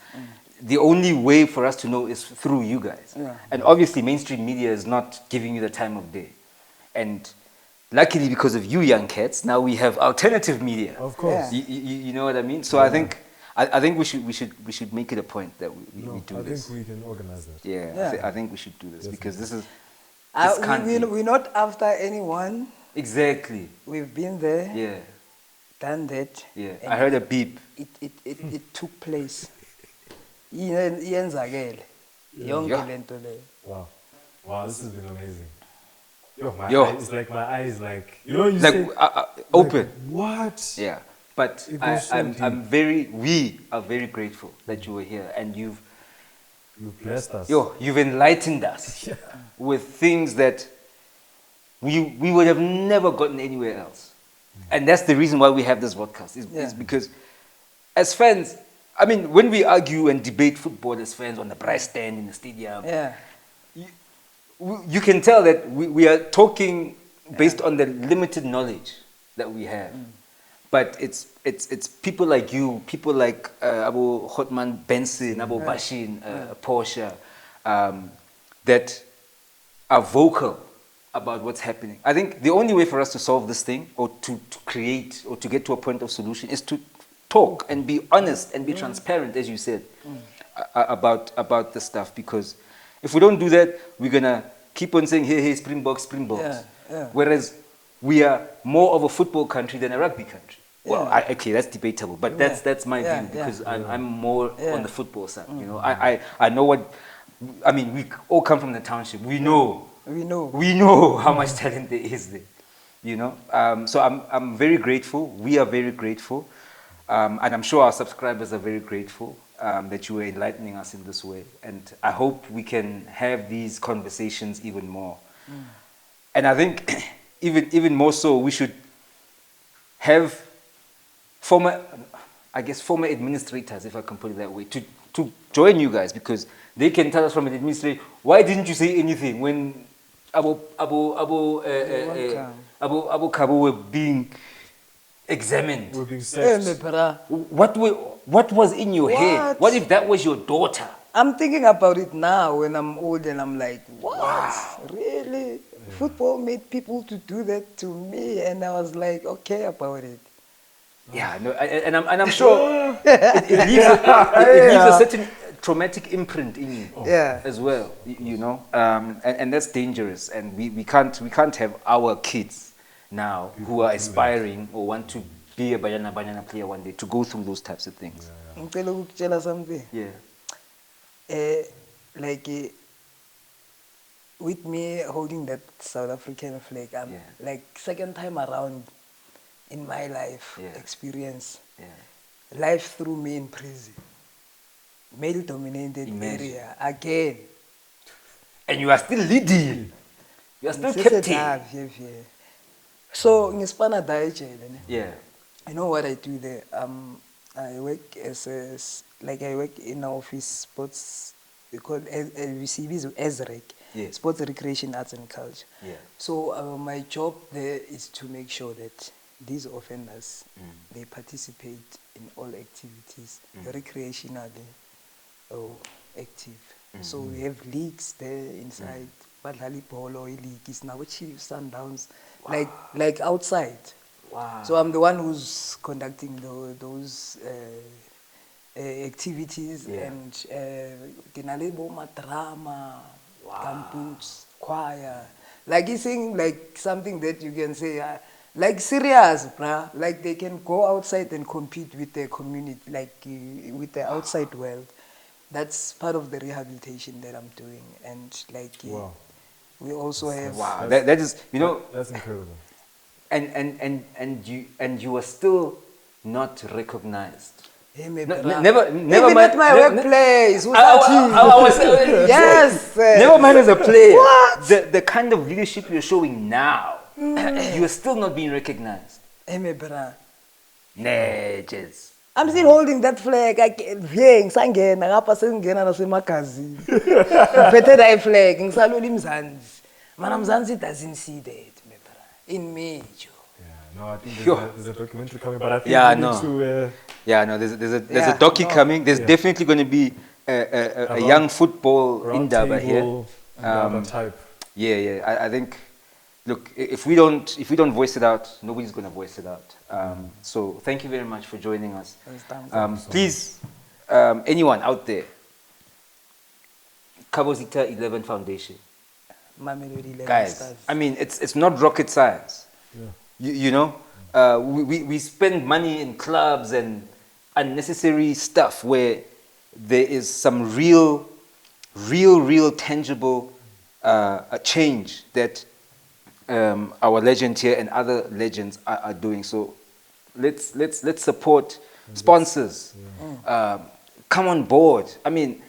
The only way for us to know is through you guys. Yeah. And obviously, mainstream media is not giving you the time of day. And luckily, because of you young cats, now we have alternative media. Of course. Yeah. You know what I mean? So I think we should make it a point that we do I this. think we can organize that. Yeah, Yeah. I think we should do this because this is We, we're not after anyone. exactly. We've been there, Yeah, done that. yeah. and I heard a beep. it took place. Iyenzakele. Yonke Yeah. lento leyo. Wow. Wow, this has been amazing. My Yo. eyes, like my eyes, like, you know, you Like say, open. like, what? Yeah, but It goes so we are very grateful that you were here and You blessed us. you've enlightened us with things that we would have never gotten anywhere else. And that's the reason why we have this podcast, is Yeah. because as fans, I mean, when we argue and debate football as fans on the prize stand in the stadium, Yeah. you can tell that we are talking based on the limited knowledge that we have. But it's people like you, people like Abu Hotman Benson, Abu Bashin, Porsche, that are vocal about what's happening. I think the only way for us to solve this thing, or to create, or to get to a point of solution, is to talk and be honest and be transparent, as you said, about the stuff. Because if we don't do that, we're gonna keep on saying, hey, Springboks. Yeah, yeah. Whereas we are more of a football country than a rugby country. Well, Yeah. okay, that's debatable, but Yeah. that's my Yeah, view, yeah. because I'm more Yeah. on the football side. You know, I know what. I mean, we all come from the township. We know We know. how much talent there is there. You know, so I'm very grateful. We are very grateful, and I'm sure our subscribers are very grateful that you were enlightening us in this way. And I hope we can have these conversations even more. And I think even more so, we should have former administrators, if I can put it that way, to join you guys, because they can tell us from an administrator, why didn't you say anything when Abu Khabo were being examined? We're being Hey, searched. me bra. What was in your head? What? What if that was your daughter? I'm thinking about it now when I'm old and I'm like, what? Really? Football made people to do that to me, and I was like, okay about it. Yeah, no, and I'm sure it leaves a certain traumatic imprint in you Yeah. as well, you know, and that's dangerous, and we can't have our kids now who are aspiring or want to be a banana player one day to go through those types of things. Ngicela ukutshela something. Yeah. Like with me holding that South African flag, I'm Yeah. like second time around in my life Yeah. experience. Yeah. Life threw me in prison. Male dominated Imagine. area again. And you are still leading. You are still Ngisesethi, captain. yeah. So ngispana ejele ne. Yeah. You know what I do there? I work I work in an office, sports, we call VCBs ESREC, Yeah. Sports Recreation Arts and Culture. Yeah. So my job there is to make sure that these offenders, they participate in all activities, recreationally or active. So we have leagues there inside, Badlali Polo league is now Chiefs, Sundowns, like outside. Wow. So I'm the one who's conducting those activities, Yeah. and Dinalebo drama, gumboots, choir. Like you sing like something that you can say, like serious, bruh. Like they can go outside and compete with their community, like with the outside world. That's part of the rehabilitation that I'm doing, and like Wow. we also have. Wow. That is, you know, That's incredible. and you are still not recognized. Hey, me No, bruh. never Even mind. at my workplace. who's I that was Yes. never mind as a player. What? The kind of leadership you're showing now, you are still not being recognized. Hey, me bruh. Nah, just. I'm still holding that flag. Ngisangena ngapha sengingena nasemagazini. Ngiphethe that flag ngisalula iMzansi. Mana Mzansi doesn't see that, me bruh. In me, Joe. Yeah, no, I think Yo. there's a documentary coming, but I think Yeah, we no. need to. Yeah, no, there's a Yeah, docu no. coming. There's Yeah. definitely going to be a round- young football Round indaba here. table, Indaba type. Yeah. I think, look, if we don't voice it out, nobody's going to voice it out. So thank you very much for joining us. Please, anyone out there, Khabo Zitha 11 Foundation, Mamelodi 11 guys. Stars. I mean, it's not rocket science. Yeah. You know, we spend money in clubs and unnecessary stuff where there is some real tangible a change that our legend here and other legends are doing. So let's support sponsors. Come on board. I mean,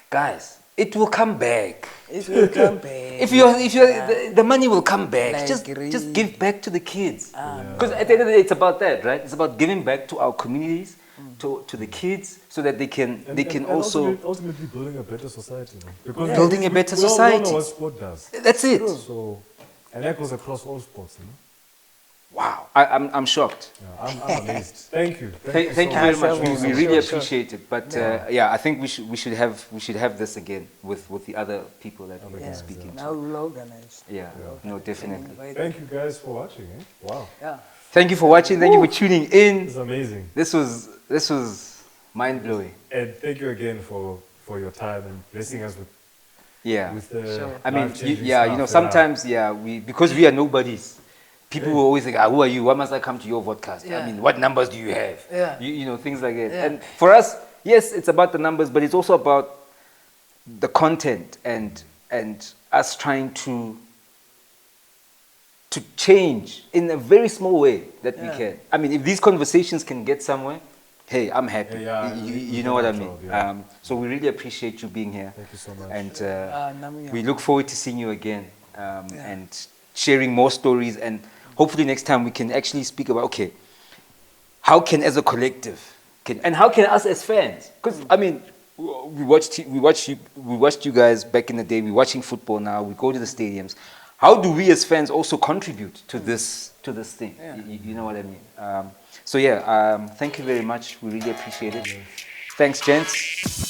guys, it will come back. It will come back. If the money will come back. Like Just give back to the kids. Ah, Because at the end of the day, it's about that, right? It's about giving back to our communities, to the kids, so that they can also ultimately building a better society. Because Building a better we all society. know what sport does. That's it. So, and that goes across all sports. Wow, I'm shocked. Yeah, I'm amazed. Thank you. Thank you so very much. much. We really Sure. appreciate it. But yeah, I think we should have this again with the other people that we're Yeah. speaking Now to. we'll organize. Yeah, no, definitely. Thank you guys for watching. Wow, Yeah. Thank you for watching. Thank you for tuning in. it's amazing. This was mind blowing. And thank you again for your time and blessing us with Yeah. the Sure. I mean, life-changing stuff. sometimes, because we are nobodies, people will always think, who are you? Why must I come to your podcast? Yeah. I mean, what numbers do you have? Yeah. You know, things like that. Yeah. And for us, yes, it's about the numbers, but it's also about the content and us trying to change in a very small way that we Yeah. can. I mean, if these conversations can get somewhere, hey, I'm happy. Yeah, You know what I mean? job, yeah. So we really appreciate you being here. Thank you so much. And Nami, we look forward to seeing you again and sharing more stories. And hopefully next time we can actually speak about, okay, how can as a collective, and how can us as fans? Because, I mean, we watched you guys back in the day. We're watching football now. We go to the stadiums. How do we as fans also contribute to this thing? Yeah. You know what I mean? So yeah, thank you very much. We really appreciate it. Thanks, gents.